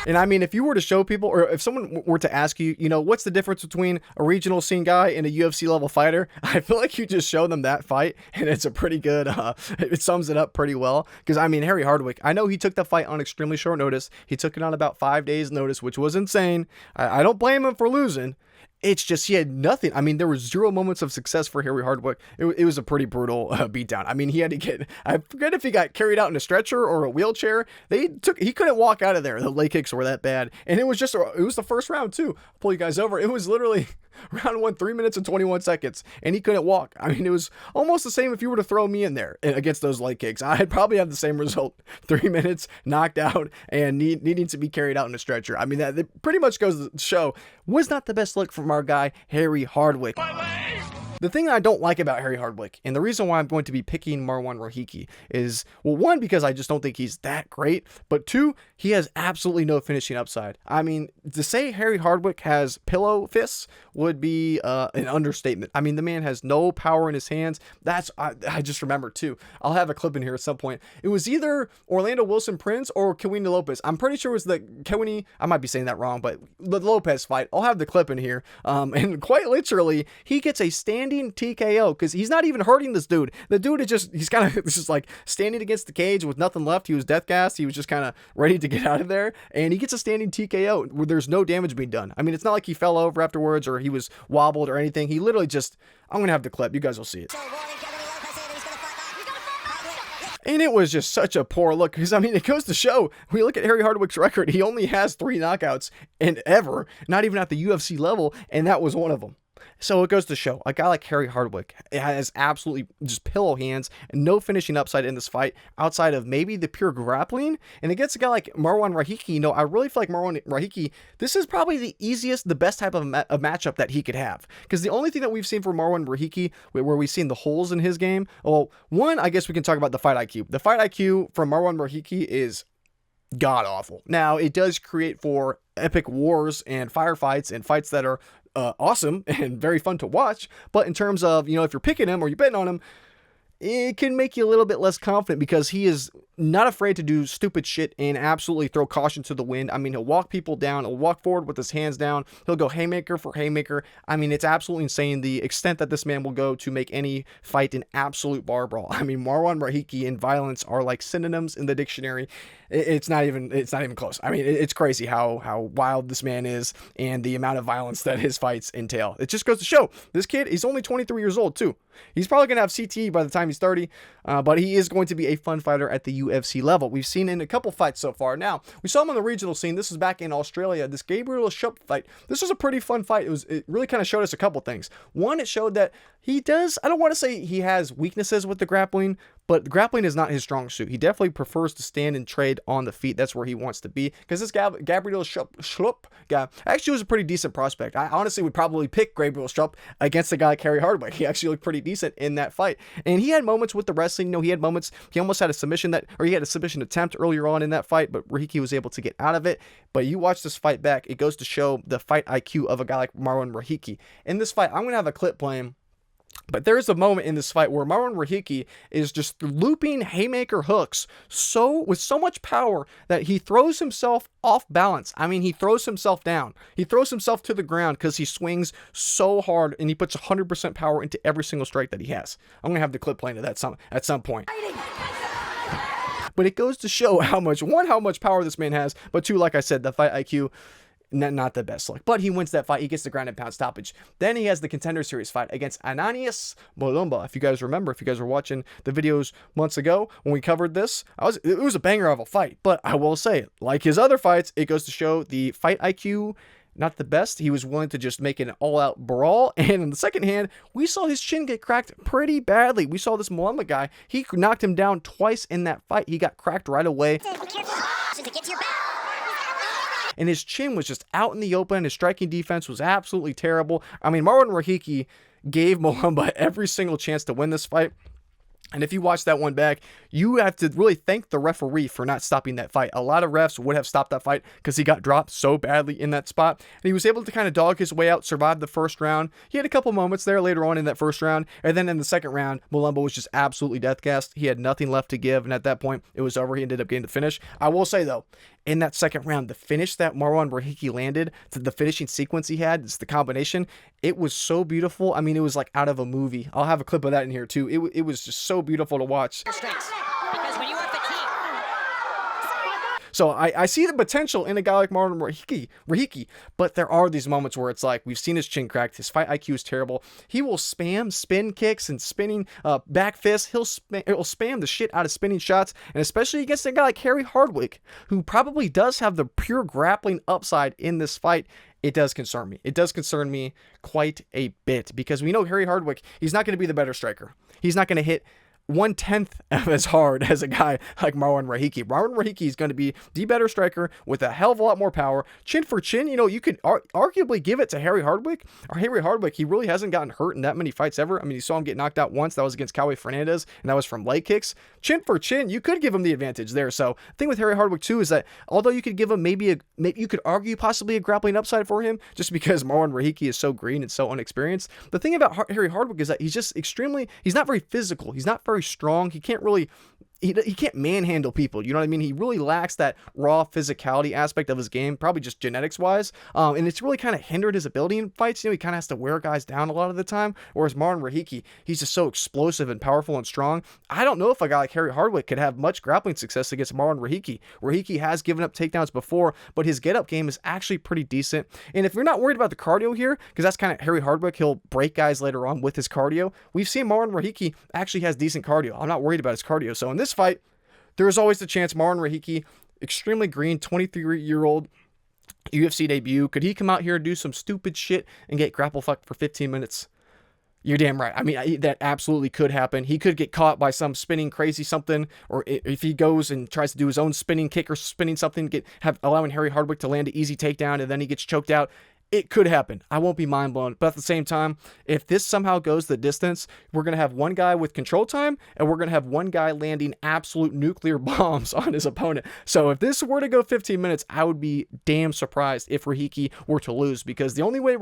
And I mean, if you were to show people, or if someone were to ask you, what's the difference between a regional scene guy and a UFC level fighter? I feel like you just show them that fight and it's a pretty good, it sums it up pretty well. Because I mean, Hardwick, I know he took the fight on extremely short notice. He took it on about 5 days notice, which was insane. I don't blame him for losing. It's just he had nothing. I mean, there were 0 moments of success for Hardwick. It was a pretty brutal beatdown. I mean, he had to get, I forget if he got carried out in a stretcher or a wheelchair. He couldn't walk out of there. The leg kicks were that bad. And it was the first round too. I'll pull you guys over. It was literally round 1, 3 minutes and 21 seconds. And he couldn't walk. I mean, it was almost the same if you were to throw me in there against those leg kicks. I'd probably have the same result. 3 minutes, knocked out, and needing to be carried out in a stretcher. I mean, that pretty much goes to show was not the best look from our guy, Hardwick. The thing I don't like about Hardwick, and the reason why I'm going to be picking Marwan Rahiki is, well, 1, because I just don't think he's that great, but 2, he has absolutely no finishing upside. I mean, to say Hardwick has pillow fists would be an understatement. I mean, the man has no power in his hands. I just remember too. I'll have a clip in here at some point. It was either Orlando Wilson Prince or Kawini Lopez. I'm pretty sure it was the Kawini, I might be saying that wrong, but the Lopez fight. I'll have the clip in here. And quite literally, he gets a standing TKO because he's not even hurting this dude. The dude is he's kind of just like standing against the cage with nothing left. He was death gassed. He was just kind of ready to get out of there. And he gets a standing TKO where there's no damage being done. I mean, it's not like he fell over afterwards or he was wobbled or anything. He literally I'm going to have the clip. You guys will see it. And it was just such a poor look because, I mean, it goes to show, when you look at Hardwick's record, he only has 3 knockouts and ever, not even at the UFC level, and that was one of them. So it goes to show, a guy like Hardwick has absolutely just pillow hands and no finishing upside in this fight outside of maybe the pure grappling. And against a guy like Marwan Rahiki, I really feel like Marwan Rahiki, this is probably the easiest, the best type of matchup that he could have. Because the only thing that we've seen from Marwan Rahiki, where we've seen the holes in his game, well, 1, I guess we can talk about the fight IQ. The fight IQ from Marwan Rahiki is god awful. Now, it does create for epic wars and firefights and fights that are awesome and very fun to watch, but in terms of, if you're picking him or you're betting on him, it can make you a little bit less confident because he is not afraid to do stupid shit and absolutely throw caution to the wind. I mean, he'll walk people down. He'll walk forward with his hands down. He'll go haymaker for haymaker. I mean, it's absolutely insane the extent that this man will go to make any fight an absolute bar brawl. I mean, Marwan Rahiki and violence are like synonyms in the dictionary. It's not even close. I mean, it's crazy how wild this man is and the amount of violence that his fights entail. It just goes to show this kid, he's only 23 years old too. He's probably going to have CTE by the time he's 30, but he is going to be a fun fighter at the UFC level. We've seen in a couple fights so far. Now, we saw him on the regional scene. This was back in Australia, this Gabriel Schupp fight. This was a pretty fun fight. It really kind of showed us a couple things. 1, it showed that he does, I don't want to say he has weaknesses with the grappling, but grappling is not his strong suit. He definitely prefers to stand and trade on the feet. That's where he wants to be, because this Gabriel Schlupp guy actually was a pretty decent prospect. I honestly would probably pick Gabriel Schlupp against a guy like Hardwick. He actually looked pretty decent in that fight, and he had moments with the wrestling. He had moments, he almost had a submission he had a submission attempt earlier on in that fight, but Rahiki was able to get out of it. But you watch this fight back, it goes to show the fight IQ of a guy like Marwan Rahiki. In this fight, I'm going to have a clip playing, but there is a moment in this fight where Marwan Rahiki is just looping haymaker hooks with so much power that he throws himself off balance. I mean, he throws himself down. He throws himself to the ground because he swings so hard, and he puts 100% power into every single strike that he has. I'm going to have the clip playing to that at some point. But it goes to show how much power this man has, but two, like I said, the fight IQ, not the best look. But he wins that fight. He gets the ground and pound stoppage. Then he has the Contender Series fight against Ananias Molumba. If you guys remember, if you guys were watching the videos months ago when we covered this, it was a banger of a fight. But I will say, like his other fights, it goes to show the fight IQ, not the best. He was willing to just make an all-out brawl. And in the second hand, we saw his chin get cracked pretty badly. We saw this Molumba guy. He knocked him down twice in that fight. He got cracked right away. And his chin was just out in the open. His striking defense was absolutely terrible. I mean, Marwan Rahiki gave Molumba every single chance to win this fight. And if you watch that one back, you have to really thank the referee for not stopping that fight. A lot of refs would have stopped that fight because he got dropped so badly in that spot. And he was able to kind of dog his way out, survive the first round. He had a couple moments there later on in that first round. And then in the second round, Molumba was just absolutely death-gassed. He had nothing left to give. And at that point, it was over. He ended up getting the finish. I will say, though, in that second round, the finish that Marwan Rahiki landed, the finishing sequence he had, it's the combination, it was so beautiful. I mean, it was like out of a movie. I'll have a clip of that in here too. It was just so beautiful to watch. So I see the potential in a guy like Marwan Rahiki, but there are these moments where it's like, we've seen his chin cracked. His fight IQ is terrible. He will spam spin kicks and spinning back fists. He'll spam the shit out of spinning shots, and especially against a guy like Hardwick, who probably does have the pure grappling upside in this fight. It does concern me. It does concern me quite a bit, because we know Hardwick, he's not going to be the better striker. He's not going to hit 1/10 of as hard as a guy like Marwan Rahiki. Marwan Rahiki is going to be the better striker with a hell of a lot more power. Chin for chin, you could arguably give it to Hardwick. Hardwick, he really hasn't gotten hurt in that many fights ever. I mean, you saw him get knocked out once. That was against Cowboy Fernandez, and that was from leg kicks. Chin for chin, you could give him the advantage there. So the thing with Hardwick too is that although you could give him maybe you could argue possibly a grappling upside for him, just because Marwan Rahiki is so green and so unexperienced. The thing about Hardwick is that he's just he's not very physical. He's not very strong. He can't really, he can't manhandle people. You know what I mean? He really lacks that raw physicality aspect of his game, probably just genetics wise. And it's really kind of hindered his ability in fights. He kind of has to wear guys down a lot of the time. Whereas Marwan Rahiki, he's just so explosive and powerful and strong. I don't know if a guy like Hardwick could have much grappling success against Marwan Rahiki. Rahiki has given up takedowns before, but his get up game is actually pretty decent. And if you're not worried about the cardio here, because that's kind of Hardwick, he'll break guys later on with his cardio. We've seen Marwan Rahiki actually has decent cardio. I'm not worried about his cardio. So in this fight, there is always the chance Marwan Rahiki, extremely green, 23-year-old UFC debut. Could he come out here and do some stupid shit and get grapple fucked for 15 minutes? You're damn right. I mean, that absolutely could happen. He could get caught by some spinning crazy something, or if he goes and tries to do his own spinning kick or spinning something, allowing Hardwick to land an easy takedown, and then he gets choked out. It could happen. I won't be mind blown. But at the same time, if this somehow goes the distance, we're going to have one guy with control time, and we're going to have one guy landing absolute nuclear bombs on his opponent. So if this were to go 15 minutes, I would be damn surprised if Rahiki were to lose, because the only way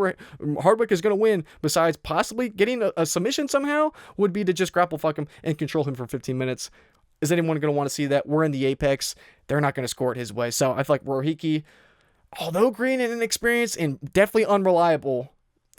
Hardwick is going to win, besides possibly getting a submission somehow, would be to just grapple fuck him and control him for 15 minutes. Is anyone going to want to see that? We're in the apex. They're not going to score it his way. So I feel like Rahiki, although green and inexperienced and definitely unreliable,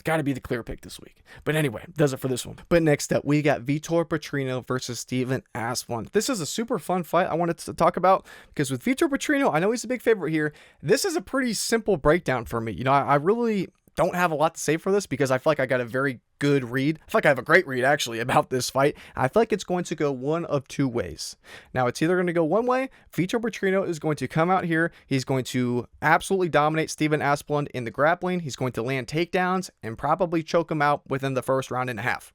got to be the clear pick this week. But anyway, does it for this one. But next up, we got Vitor Petrino versus Steven Asplund. This is a super fun fight I wanted to talk about, because with Vitor Petrino, I know he's a big favorite here. This is a pretty simple breakdown for me. I really don't have a lot to say for this, because I feel like I got a very good read. I feel like I have a great read actually about this fight. I feel like it's going to go one of two ways. Now, it's either going to go one way. Vitor Petrino is going to come out here. He's going to absolutely dominate Steven Asplund in the grappling. He's going to land takedowns and probably choke him out within the first round and a half.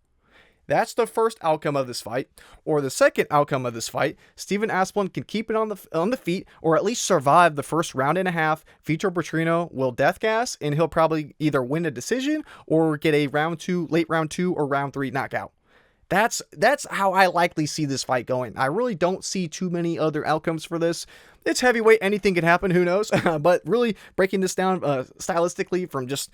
That's the first outcome of this fight. Or the second outcome of this fight, Steven Asplund can keep it on the feet, or at least survive the first round and a half. Vitor Petrino will death gas, and he'll probably either win a decision or get a late round 2 or round 3 knockout. That's how I likely see this fight going. I really don't see too many other outcomes for this. It's heavyweight. Anything can happen. Who knows? But really breaking this down stylistically from just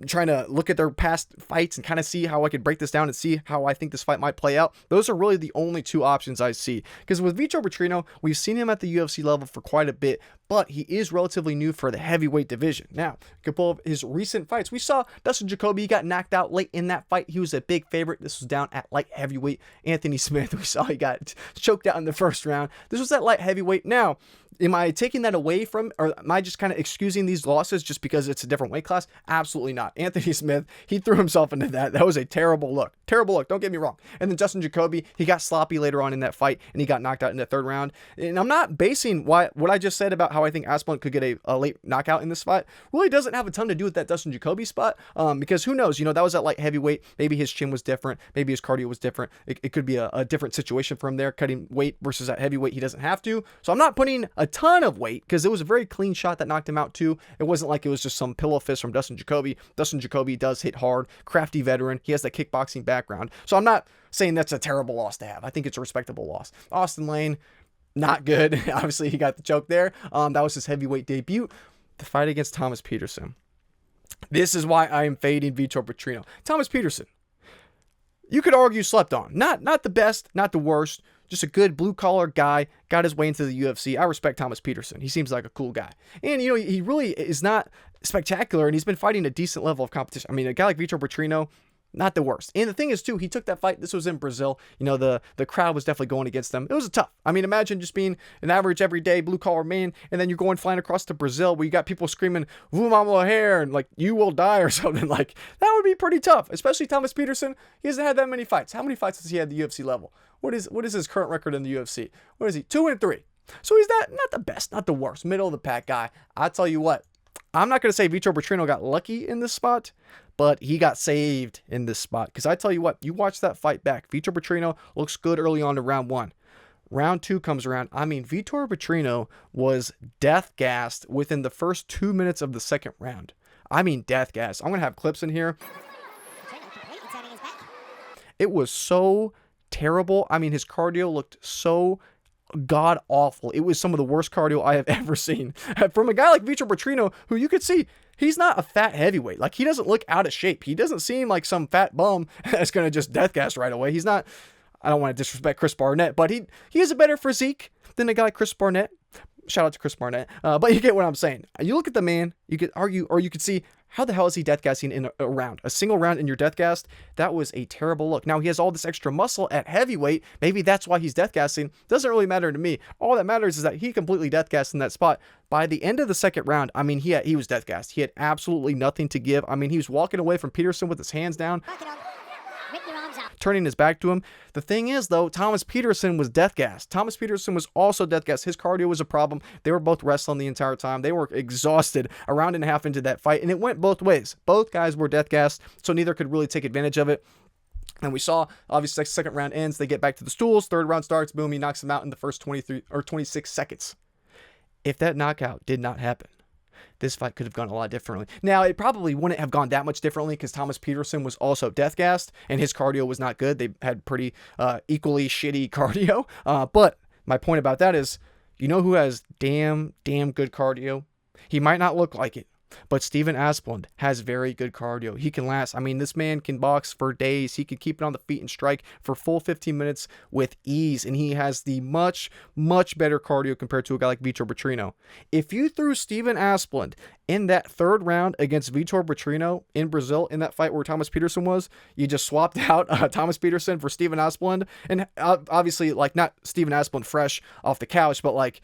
trying to look at their past fights and kind of see how I could break this down and see how I think this fight might play out. Those are really the only two options I see. Because with Vitor Petrino, we've seen him at the UFC level for quite a bit, but he is relatively new for the heavyweight division. Now, a couple of his recent fights, we saw Dustin Jacoby got knocked out late in that fight. He was a big favorite. This was down at light heavyweight. Anthony Smith, we saw he got choked out in the first round. This was at light heavyweight. Now, am I taking that away from, or am I just kind of excusing these losses just because it's a different weight class? Absolutely not. Anthony Smith, he threw himself into that. That was a terrible look. Terrible look. Don't get me wrong. And then Dustin Jacoby, he got sloppy later on in that fight, and he got knocked out in the third round. And I'm not basing what I just said about how I think Asplund could get a late knockout in this fight. Really doesn't have a ton to do with that Dustin Jacoby spot, because who knows? That was at light heavyweight. Maybe his chin was different. Maybe his cardio was different. It could be a different situation for him there, cutting weight versus at heavyweight. He doesn't have to. So I'm not putting a ton of weight, because it was a very clean shot that knocked him out too. It wasn't like it was just some pillow fist from Dustin Jacoby. Dustin Jacoby does hit hard, crafty veteran. He has that kickboxing background. So I'm not saying that's a terrible loss to have. I think it's a respectable loss. Austin Lane, not good. Obviously, he got the choke there. That was his heavyweight debut. The fight against Thomas Peterson. This is why I am fading Vitor Petrino. Thomas Peterson, you could argue slept on. Not the best, not the worst. Just a good blue-collar guy, got his way into the UFC. I respect Thomas Peterson. He seems like a cool guy. And, he really is not spectacular, and he's been fighting a decent level of competition. I mean, a guy like Vitor Petrino, not the worst. And the thing is, too, he took that fight. This was in Brazil. The crowd was definitely going against them. It was tough. I mean, imagine just being an average, everyday, blue-collar man, and then you're going flying across to Brazil where you got people screaming, "Oumar Sy," and like, "You will die," or something. Like, that would be pretty tough, especially Thomas Peterson. He hasn't had that many fights. How many fights has he had at the UFC level? What is his current record in the UFC? What is he? 2-3. So he's not the best, not the worst, middle of the pack guy. I'll tell you what, I'm not going to say Vitor Petrino got lucky in this spot, but he got saved in this spot. Because I tell you what, you watch that fight back. Vitor Petrino looks good early on to round 1. Round 2 comes around. I mean, Vitor Petrino was death gassed within the first 2 minutes of the second round. I mean, death gas. I'm going to have clips in here. It was so terrible. I mean, his cardio looked so god awful. It was some of the worst cardio I have ever seen from a guy like Vitor Petrino, who you could see he's not a fat heavyweight. Like, he doesn't look out of shape. He doesn't seem like some fat bum that's going to just death gas right away. He's not, I don't want to disrespect Chris Barnett, but he has a better physique than a guy like Chris Barnett. Shout out to Chris Barnett. But you get what I'm saying. You look at the man, you could argue, or you could see, how the hell is he death gassing in a round? A single round in your death gassed? That was a terrible look. Now, he has all this extra muscle at heavyweight. Maybe that's why he's death gassing. Doesn't really matter to me. All that matters is that he completely death gassed in that spot. By the end of the second round, I mean, he was death gassed. He had absolutely nothing to give. I mean, he was walking away from Peterson with his hands down, turning his back to him. The thing is, though, Thomas Peterson was death gassed. Thomas Peterson was also death gassed. His cardio was a problem. They were both wrestling the entire time. They were exhausted a round and a half into that fight, and it went both ways. Both guys were death gassed, so neither could really take advantage of it. And we saw, obviously, second round ends. They get back to the stools. Third round starts. Boom, he knocks him out in the first 23 or 26 seconds. If that knockout did not happen, this fight could have gone a lot differently. Now, it probably wouldn't have gone that much differently because Thomas Peterson was also death gassed and his cardio was not good. They had pretty equally shitty cardio. But my point about that is, you know who has damn good cardio? He might not look like it, but Steven Asplund has very good cardio. He can last. I mean, this man can box for days. He can keep it on the feet and strike for full 15 minutes with ease. And he has the much better cardio compared to a guy like Vitor Petrino. If you threw Steven Asplund in that third round against Vitor Petrino in Brazil, in that fight where Thomas Peterson was, you just swapped out Thomas Peterson for Steven Asplund. And obviously, like, not Steven Asplund fresh off the couch, but like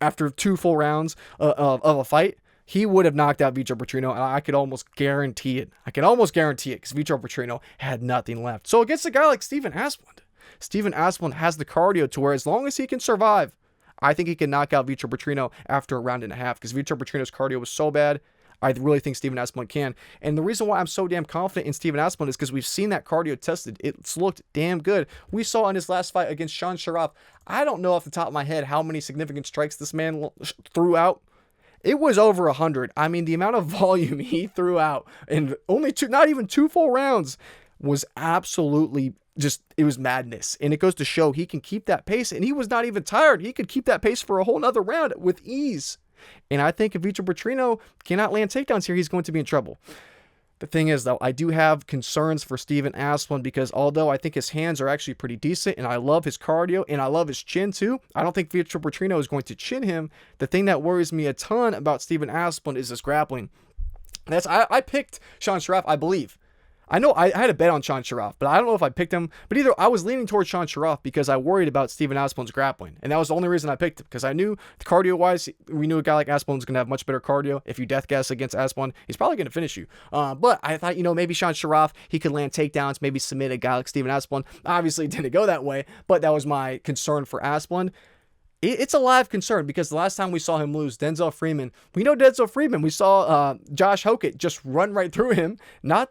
after 2 full rounds of a fight, he would have knocked out Vitor Petrino, and I could almost guarantee it. Because Vitor Petrino had nothing left. So against a guy like Steven Asplund has the cardio to where as long as he can survive, I think he can knock out Vitor Petrino after a round and a half, because Vitor Petrino's cardio was so bad. I really think Steven Asplund can. And the reason why I'm so damn confident in Steven Asplund is because we've seen that cardio tested. It's looked damn good. We saw in his last fight against Sean Sharaf, I don't know off the top of my head how many significant strikes this man threw out. It was over 100. I mean, the amount of volume he threw out in only not even 2 full rounds was absolutely it was madness. And it goes to show he can keep that pace, and he was not even tired. He could keep that pace for a whole nother round with ease. And I think if Vitor Petrino cannot land takedowns here, he's going to be in trouble. The thing is, though, I do have concerns for Steven Asplund because although I think his hands are actually pretty decent and I love his cardio and I love his chin too, I don't think Vitor Petrino is going to chin him. The thing that worries me a ton about Steven Asplund is his grappling. I picked Sean Sharaf, I believe. I know I had a bet on Sean Sharaf, but I don't know if I picked him. But either I was leaning towards Sean Sharaf because I worried about Steven Asplund's grappling. And that was the only reason I picked him, because I knew cardio-wise, we knew a guy like Asplund was going to have much better cardio. If you death guess against Asplund, he's probably going to finish you. But I thought, maybe Sean Sharaf, he could land takedowns, maybe submit a guy like Steven Asplund. Obviously, it didn't go that way, but that was my concern for Asplund. It's a live concern because the last time we saw him lose, Denzel Freeman, we saw Josh Hokett just run right through him.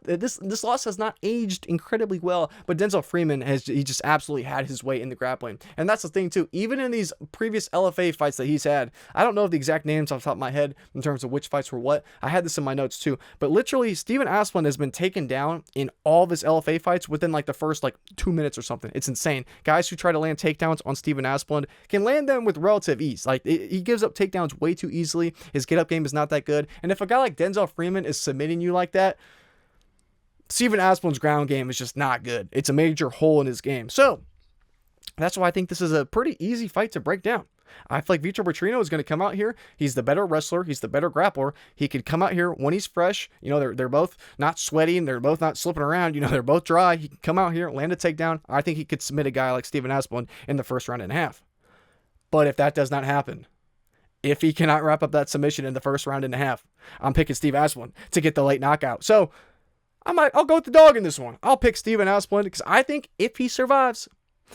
This loss has not aged incredibly well, but Denzel Freeman he just absolutely had his way in the grappling. And that's the thing too, even in these previous LFA fights that he's had, I don't know the exact names off the top of my head in terms of which fights were what. I had this in my notes too, but literally Steven Asplund has been taken down in all of his LFA fights within the first 2 minutes or something. It's insane. Guys who try to land takedowns on Steven Asplund can land them with relative ease. He gives up takedowns way too easily. His get up game is not that good. And if a guy like Denzel Freeman is submitting you like that, Steven Asplund's ground game is just not good. It's a major hole in his game. So that's why I think this is a pretty easy fight to break down. I feel like Vitor Petrino is going to come out here. He's the better wrestler. He's the better grappler. He could come out here when he's fresh. They're both not sweaty and they're both not slipping around. They're both dry. He can come out here, land a takedown. I think he could submit a guy like Steven Asplund in the first round and a half. But if that does not happen, if he cannot wrap up that submission in the first round and a half, I'm picking Steve Asplund to get the late knockout. So I'll go with the dog in this one. I'll pick Steven Asplund because I think if he survives,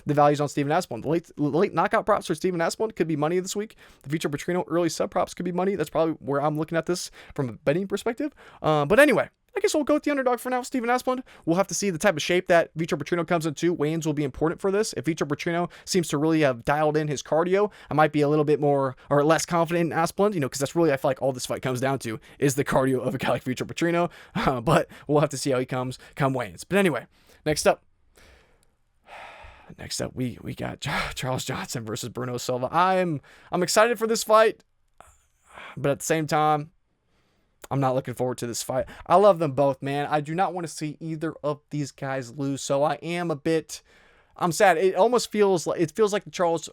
the value's on Steven Asplund. The late knockout props for Steven Asplund could be money this week. The Vitor Petrino early sub props could be money. That's probably where I'm looking at this from a betting perspective. But anyway, I guess we'll go with the underdog for now, Steven Asplund. We'll have to see the type of shape that Vitor Petrino comes into. Weigh-ins will be important for this. If Vitor Petrino seems to really have dialed in his cardio, I might be a little bit more or less confident in Asplund, because that's really, I feel like all this fight comes down to is the cardio of a guy like Vitor Petrino. But we'll have to see how he comes come weigh-ins. But anyway, next up, we got Charles Johnson versus Bruno Silva. I'm excited for this fight, but at the same time, I'm not looking forward to this fight. I love them both, man. I do not want to see either of these guys lose, so I'm sad. It almost feels like the Charles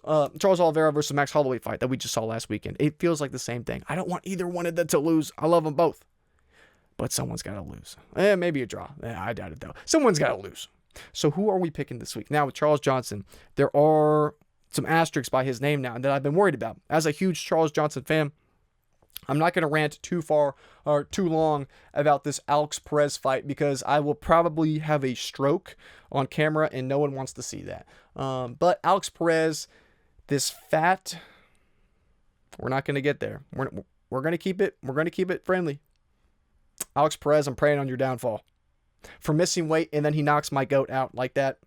Oliveira versus Max Holloway fight that we just saw last weekend. It feels like the same thing. I don't want either one of them to lose. I love them both, but someone's got to lose. Maybe a draw. I doubt it though. Someone's got to lose. So who are we picking this week? Now with Charles Johnson, there are some asterisks by his name now that I've been worried about. As a huge Charles Johnson fan, I'm not going to rant too far or too long about this Alex Perez fight because I will probably have a stroke on camera and no one wants to see that. But Alex Perez, this fat, we're not going to get there. We're going to keep it. We're going to keep it friendly. Alex Perez, I'm praying on your downfall. For missing weight and then he knocks my goat out like that.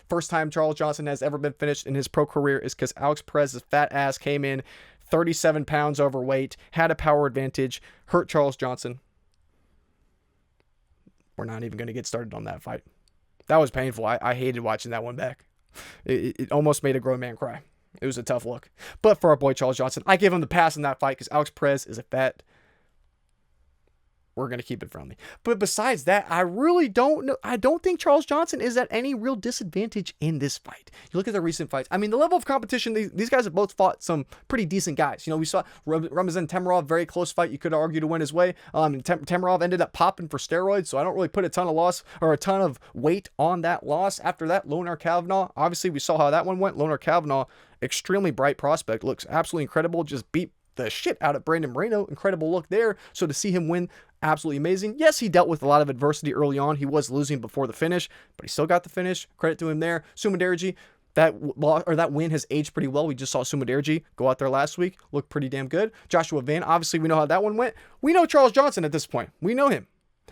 First time Charles Johnson has ever been finished in his pro career is because Alex Perez's fat ass came in 37 pounds overweight, had a power advantage, hurt Charles Johnson. We're not even going to get started on that fight. That was painful. I hated watching that one back. It almost made a grown man cry. It was a tough look. But for our boy Charles Johnson, I give him the pass in that fight because Alex Perez is a fat. We're going to keep it friendly. But besides that, I really don't know. I don't think Charles Johnson is at any real disadvantage in this fight. You look at the recent fights. I mean, the level of competition, these guys have both fought some pretty decent guys. We saw Ramazan Temirov, very close fight. You could argue to win his way. Temirov ended up popping for steroids, so I don't really put a ton of weight on that loss. After that, Lonar Kavanaugh, obviously we saw how that one went. Lonar Kavanaugh, extremely bright prospect, looks absolutely incredible, just beat the shit out of Brandon Moreno. Incredible look there. So to see him win, absolutely amazing. Yes, he dealt with a lot of adversity early on. He was losing before the finish, but he still got the finish. Credit to him there. Sumaderji, that win has aged pretty well. We just saw Sumudaerji go out there last week, look pretty damn good. Joshua Van, obviously we know how that one went. We know Charles Johnson at this point. We know him.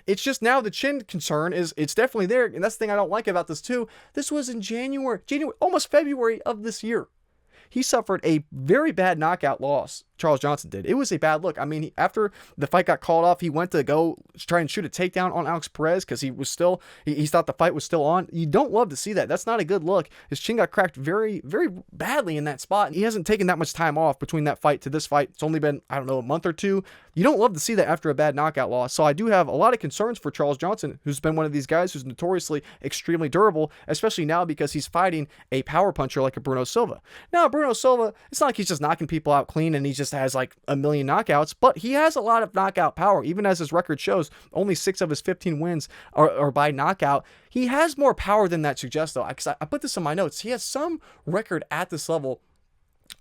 It's just now the chin concern is it's definitely there, and that's the thing I don't like about this too. This was in January, almost February of this year. He suffered a very bad knockout loss. Charles Johnson did. It was a bad look. I mean, after the fight got called off, he went to go try and shoot a takedown on Alex Perez because he thought the fight was still on. You don't love to see that. That's not a good look. His chin got cracked very, very badly in that spot. And he hasn't taken that much time off between that fight to this fight. It's only been, I don't know, a month or two. You don't love to see that after a bad knockout loss. So I do have a lot of concerns for Charles Johnson, who's been one of these guys who's notoriously extremely durable, especially now because he's fighting a power puncher like a Bruno Silva. Now, Bruno Silva, it's not like he's just knocking people out clean and he just has like a million knockouts, but he has a lot of knockout power. Even as his record shows, only 6 of his 15 wins are by knockout. He has more power than that suggests, though. Because I put this in my notes. He has some record at this level.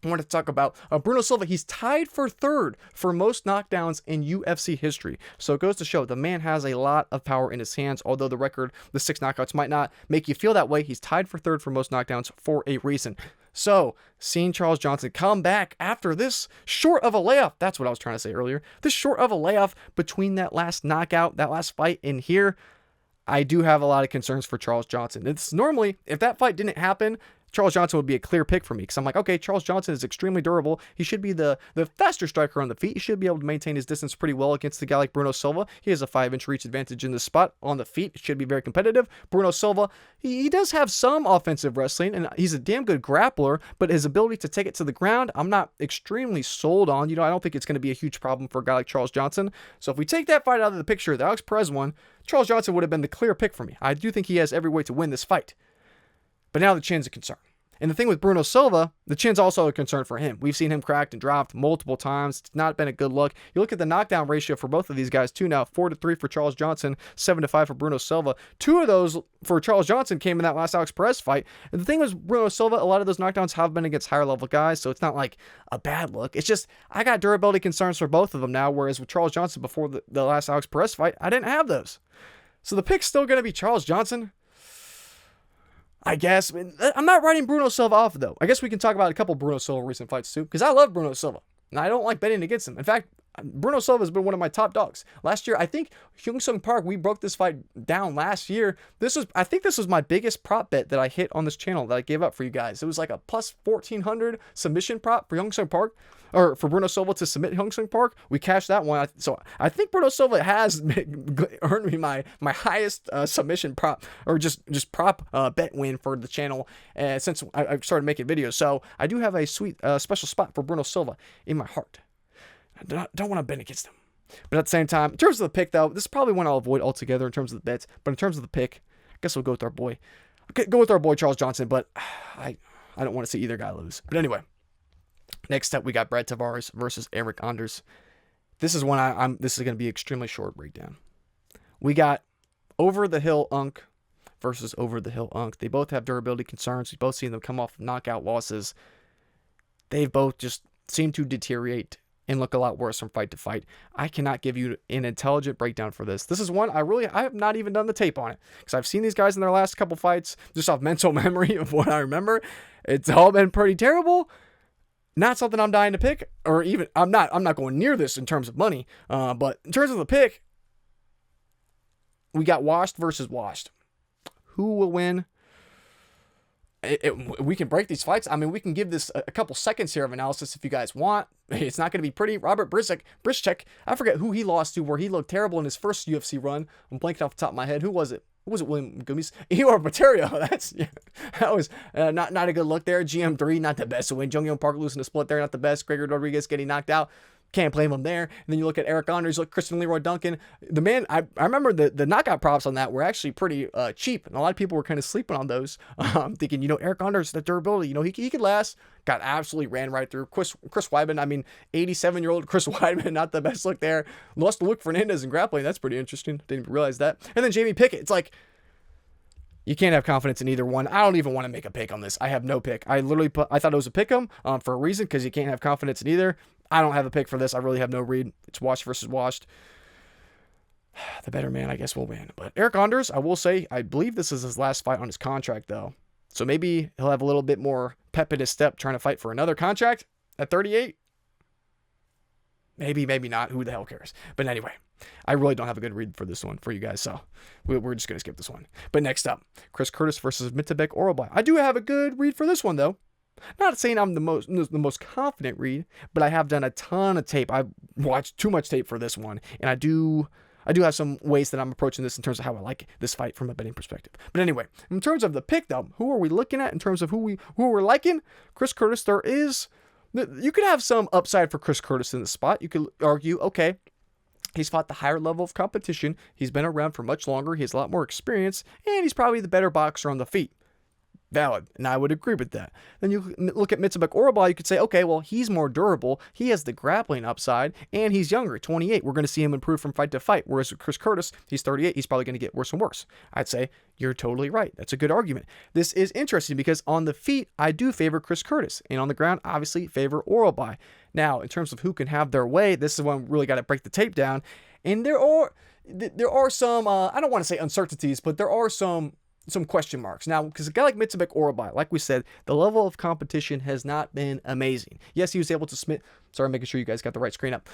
I want to talk about Bruno Silva. He's tied for 3rd for most knockdowns in UFC history. So it goes to show the man has a lot of power in his hands. Although the record, the 6 knockouts, might not make you feel that way, he's tied for 3rd for most knockdowns for a reason. So, seeing Charles Johnson come back after this short of a layoff, that's what I was trying to say earlier, this short of a layoff between that last knockout, that last fight in here, I do have a lot of concerns for Charles Johnson. It's normally, if that fight didn't happen, Charles Johnson would be a clear pick for me because I'm like, okay, Charles Johnson is extremely durable. He should be the faster striker on the feet. He should be able to maintain his distance pretty well against a guy like Bruno Silva. He has a 5-inch reach advantage in the spot on the feet. Should be very competitive. Bruno Silva, he does have some offensive wrestling, and he's a damn good grappler, but his ability to take it to the ground, I'm not extremely sold on. I don't think it's going to be a huge problem for a guy like Charles Johnson. So if we take that fight out of the picture, the Alex Perez one, Charles Johnson would have been the clear pick for me. I do think he has every way to win this fight. But now the chin's a concern. And the thing with Bruno Silva, the chin's also a concern for him. We've seen him cracked and dropped multiple times. It's not been a good look. You look at the knockdown ratio for both of these guys too now, 4-3 for Charles Johnson, 7-5 for Bruno Silva. 2 of those for Charles Johnson came in that last Alex Perez fight. And the thing with Bruno Silva, a lot of those knockdowns have been against higher level guys, so it's not like a bad look. It's just, I got durability concerns for both of them now, whereas with Charles Johnson before the last Alex Perez fight, I didn't have those. So the pick's still going to be Charles Johnson, I guess. I'm not writing Bruno Silva off, though. I guess we can talk about a couple Bruno Silva recent fights, too, because I love Bruno Silva, and I don't like betting against him. In fact, Bruno Silva has been one of my top dogs. Last year, I think Hyung Sung Park, we broke this fight down last year. I think this was my biggest prop bet that I hit on this channel that I gave up for you guys. It was like a plus 1,400 submission prop for Hyung Sung Park, or for Bruno Silva to submit Hyung Sung Park. We cashed that one. So I think Bruno Silva has earned me my highest submission prop, or just prop bet win for the channel since I started making videos. So I do have a sweet special spot for Bruno Silva in my heart. I don't want to bet against him. But at the same time, in terms of the pick, though, this is probably one I'll avoid altogether in terms of the bets. But in terms of the pick, I guess we'll go with our boy. Go with our boy Charles Johnson, but I don't want to see either guy lose. But anyway, next up we got Brad Tavares versus Eryk Anders. This is one this is going to be extremely short breakdown. We got Over the Hill Unk versus Over the Hill Unk. They both have durability concerns. We've both seen them come off knockout losses. They've both just seemed to deteriorate and look a lot worse from fight to fight. I cannot give you an intelligent breakdown for this. This is one I have not even done the tape on it because I've seen these guys in their last couple fights just off mental memory of what I remember. It's all been pretty terrible. Not something I'm dying to pick, or even I'm not going near this in terms of money. But in terms of the pick, we got washed versus washed. Who will win? We can break these fights. I mean, we can give this a couple seconds here of analysis if you guys want. It's not going to be pretty. Robert Brischek, I forget who he lost to, where he looked terrible in his first UFC run. I'm blanking off the top of my head. Who was it? William Gummies? Eeyore Petrino. That was not a good look there. GM3, not the best win. Jung Young Park losing a split there, not the best. Gregory Rodriguez getting knocked out. Can't blame him there. And then you look at Eryk Anders, look Christian Leroy Duncan. The man, I remember the knockout props on that were actually pretty cheap, and a lot of people were kind of sleeping on those, thinking, Eryk Anders, the durability, he could last. Got absolutely ran right through. Chris Weidman, 87-year-old Chris Weidman, not the best look there. Lost to Luke Fernandez in grappling. That's pretty interesting. Didn't even realize that. And then Jamie Pickett. It's like, you can't have confidence in either one. I don't even want to make a pick on this. I have no pick. I thought it was a pick 'em for a reason, because you can't have confidence in either. I don't have a pick for this. I really have no read. It's washed versus washed. The better man, I guess, will win. But Eryk Anders, I will say, I believe this is his last fight on his contract, though. So maybe he'll have a little bit more pep in his step trying to fight for another contract at 38. Maybe, maybe not. Who the hell cares? But anyway, I really don't have a good read for this one for you guys, so we're just going to skip this one. But next up, Chris Curtis versus Myktybek Orolbai. I do have a good read for this one, though. Not saying I'm the most confident read, but I have done a ton of tape. I've watched too much tape for this one, and I do have some ways that I'm approaching this in terms of how I like this fight from a betting perspective. But anyway, in terms of the pick, though, who are we looking at in terms of who we're liking? Chris Curtis, you could have some upside for Chris Curtis in this spot. You could argue, okay, he's fought the higher level of competition. He's been around for much longer. He has a lot more experience, and he's probably the better boxer on the feet. Valid, and I would agree with that. Then you look at Myktybek Orolbai, you could say, okay, well, he's more durable, he has the grappling upside, and he's younger, 28. We're going to see him improve from fight to fight, whereas with Chris Curtis, he's 38, he's probably going to get worse and worse. I'd say, you're totally right. That's a good argument. This is interesting because on the feet, I do favor Chris Curtis, and on the ground, obviously, favor Orolbai. Now, in terms of who can have their way, this is when we really got to break the tape down, and there are some, I don't want to say uncertainties, but there are some question marks. Now, because a guy like Myktybek Orolbai, like we said, the level of competition has not been amazing. Yes, he was able to submit. Sorry, I'm making sure you guys got the right screen up.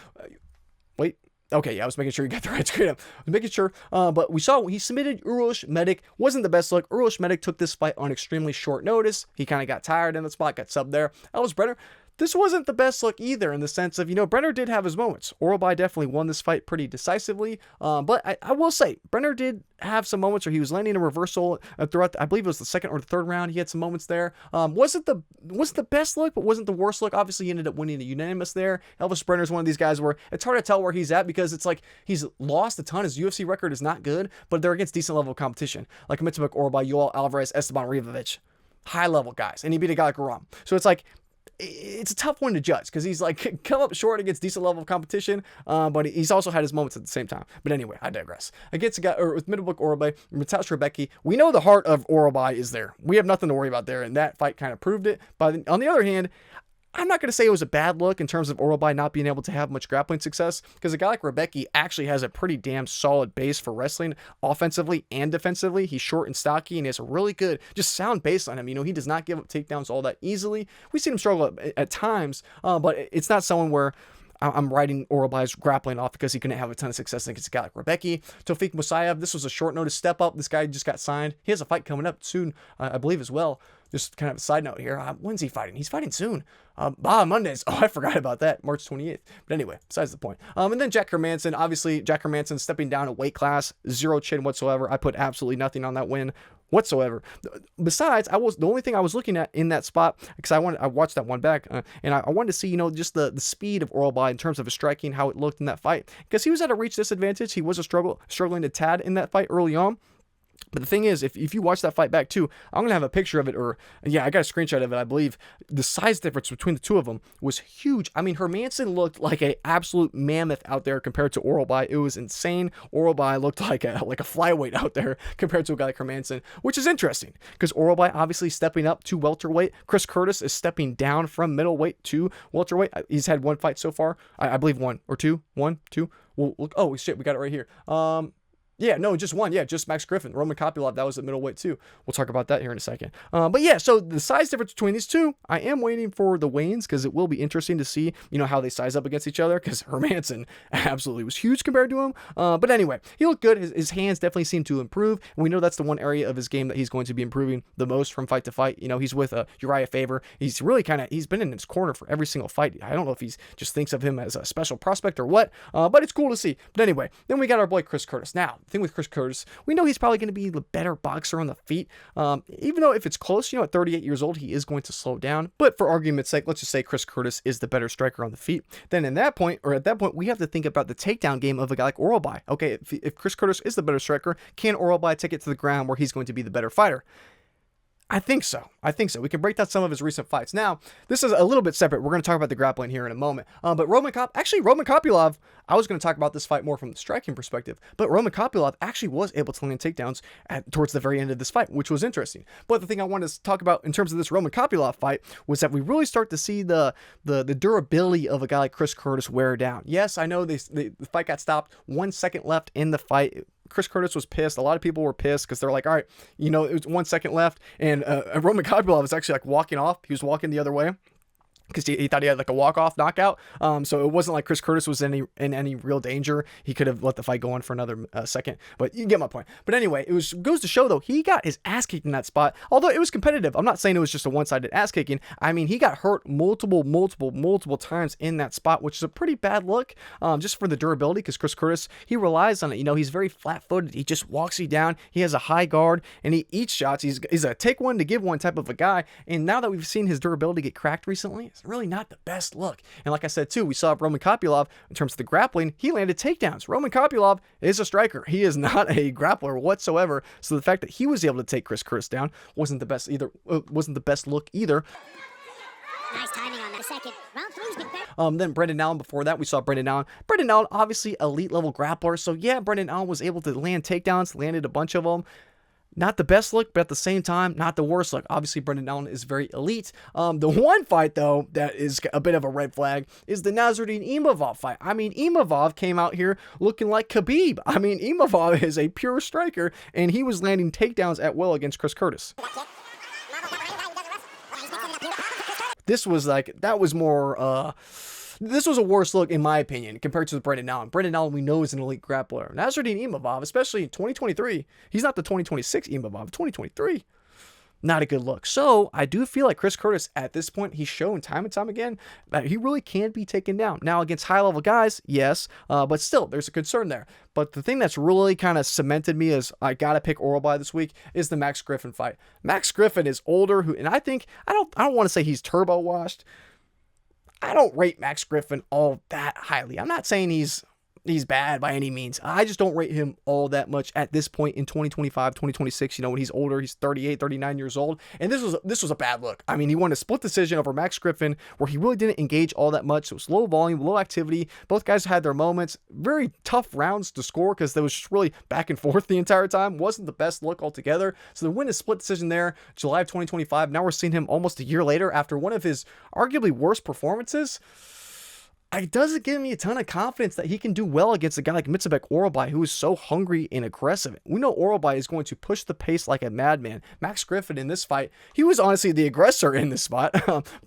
Wait. Okay, yeah, I was making sure you got the right screen up. I was making sure. But we saw he submitted Medik. Wasn't the best look. Medik took this fight on extremely short notice. He kind of got tired in the spot, got subbed there. Elvis Brenner. This wasn't the best look either in the sense of, Brenner did have his moments. Orolbai definitely won this fight pretty decisively. But I will say, Brenner did have some moments where he was landing a reversal throughout, I believe it was the second or the third round. He had some moments there. Wasn't the best look, but wasn't the worst look. Obviously, he ended up winning a unanimous there. Elvis Brenner is one of these guys where it's hard to tell where he's at because it's like he's lost a ton. His UFC record is not good, but they're against decent level of competition. Like Myktybek Orolbai, Yoel Alvarez, Esteban Rivovic. High level guys. And he beat a guy like Rahiki. So it's like, it's a tough one to judge because he's like come up short against decent level of competition, but he's also had his moments at the same time. But anyway, I digress. Against a guy with Myktybek Orolbai, Mateusz Rebecki, we know the heart of Orolbai is there. We have nothing to worry about there, and that fight kind of proved it. But on the other hand, I'm not going to say it was a bad look in terms of Orolbai not being able to have much grappling success because a guy like Rebecki actually has a pretty damn solid base for wrestling offensively and defensively. He's short and stocky and he has a really good, just sound base on him. He does not give up takedowns all that easily. We've seen him struggle at times, but it's not someone where I'm writing Orolbai's grappling off because he couldn't have a ton of success against a guy like Rebecki. Tofik Musayev, this was a short notice step up. This guy just got signed. He has a fight coming up soon, I believe as well. Just kind of a side note here. When's he fighting? He's fighting soon. Mondays. Oh, I forgot about that. March 28th. But anyway, besides the point. And then Jack Hermanson. Obviously, Jack Hermanson stepping down a weight class. Zero chin whatsoever. I put absolutely nothing on that win whatsoever. Besides, the only thing I was looking at in that spot, because I watched that one back, and I wanted to see, just the speed of Orolbai in terms of his striking, how it looked in that fight. Because he was at a reach disadvantage. He was struggling a tad in that fight early on. But the thing is, if you watch that fight back too, I'm going to have a picture of it, I got a screenshot of it, I believe. The size difference between the two of them was huge. I mean, Hermanson looked like an absolute mammoth out there compared to Orolbai. It was insane. Orolbai looked like a flyweight out there compared to a guy like Hermanson, which is interesting because Orolbai obviously stepping up to welterweight. Chris Curtis is stepping down from middleweight to welterweight. He's had one fight so far. I believe one or two. One, two. Well, look, oh, shit, we got it right here. Yeah, no, just one. Yeah, just Max Griffin. Roman Kopylov, that was at middleweight too. We'll talk about that here in a second. But yeah, so the size difference between these two, I am waiting for the weigh-ins because it will be interesting to see, how they size up against each other because Hermanson absolutely was huge compared to him. But anyway, he looked good. His hands definitely seem to improve. And we know that's the one area of his game that he's going to be improving the most from fight to fight. He's with Uriah Faber. He's really he's been in his corner for every single fight. I don't know if he's just thinks of him as a special prospect or what, but it's cool to see. But anyway, then we got our boy Chris Curtis. Now, the thing with Chris Curtis, we know he's probably going to be the better boxer on the feet. Even though if it's close, at 38 years old, he is going to slow down. But for argument's sake, let's just say Chris Curtis is the better striker on the feet. Then at that point, we have to think about the takedown game of a guy like Orolbai. Okay, if Chris Curtis is the better striker, can Orolbai take it to the ground where he's going to be the better fighter? I think so. We can break down some of his recent fights. Now, this is a little bit separate. We're going to talk about the grappling here in a moment. But Roman Kopylov, I was going to talk about this fight more from the striking perspective, but Roman Kopylov actually was able to land takedowns towards the very end of this fight, which was interesting. But the thing I wanted to talk about in terms of this Roman Kopylov fight was that we really start to see the durability of a guy like Chris Curtis wear down. Yes, I know the fight got stopped. 1 second left in the fight. Chris Curtis was pissed. A lot of people were pissed because they're like, all right, you know, it was 1 second left, and Roman Kopylov was actually like walking off. He was walking the other way, because he thought he had like a walk-off knockout. So it wasn't like Chris Curtis was in any real danger. He could have let the fight go on for another second, but you get my point. But anyway, goes to show though, he got his ass kicked in that spot, although it was competitive. I'm not saying it was just a one-sided ass kicking. I mean, he got hurt multiple times in that spot, which is a pretty bad look, just for the durability, because Chris Curtis, he relies on it. You know, he's very flat-footed. He just walks you down. He has a high guard, and he eats shots. He's a take one to give one type of a guy, and now that we've seen his durability get cracked recently, it's really not the best look. And like I said too, we saw Roman Kopylov, in terms of the grappling, he landed takedowns. Roman Kopylov is a striker. He is not a grappler whatsoever. So the fact that he was able to take Chris Curtis down wasn't the best either. Wasn't the best look either. Nice timing on that second. Round three's been better. Then Brendan Allen, before that, we saw Brendan Allen. Brendan Allen, obviously elite level grappler. So yeah, Brendan Allen was able to land takedowns, landed a bunch of them. Not the best look, but at the same time, not the worst look. Obviously, Brendan Allen is very elite. The one fight, though, that is a bit of a red flag is the Nasruddin Imavov fight. I mean, Imavov came out here looking like Khabib. I mean, Imavov is a pure striker, and he was landing takedowns at will against Chris Curtis. This was like, that was more, this was a worse look, in my opinion, compared to Brendan Allen. Brendan Allen, we know, is an elite grappler. Nasruddin Imavov, especially in 2023, he's not the 2026 Imavov, 2023. Not a good look. So I do feel like Chris Curtis, at this point, he's shown time and time again that he really can be taken down. Now, against high-level guys, yes, but still, there's a concern there. But the thing that's really kind of cemented me as I got to pick Orolbai this week is the Max Griffin fight. Max Griffin is older, and I think, I don't want to say he's turbo-washed. I don't rate Max Griffin all that highly. I'm not saying he's bad by any means. I just don't rate him all that much at this point in 2025, 2026. You know, when he's older, he's 38, 39 years old. And this was a bad look. I mean, he won a split decision over Max Griffin where he really didn't engage all that much. It was low volume, low activity. Both guys had their moments. Very tough rounds to score because there was just really back and forth the entire time. Wasn't the best look altogether. So the win is split decision there, July of 2025. Now we're seeing him almost a year later after one of his arguably worst performances. It doesn't give me a ton of confidence that he can do well against a guy like Myktybek Orolbai, who is so hungry and aggressive. We know Orolbai is going to push the pace like a madman. Max Griffin in this fight, he was honestly the aggressor in this spot,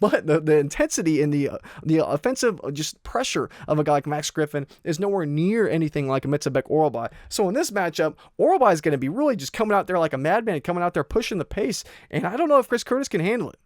but the intensity and the offensive just pressure of a guy like Max Griffin is nowhere near anything like Myktybek Orolbai. So in this matchup, Orolbai is going to be really just coming out there like a madman, coming out there pushing the pace, and I don't know if Chris Curtis can handle it.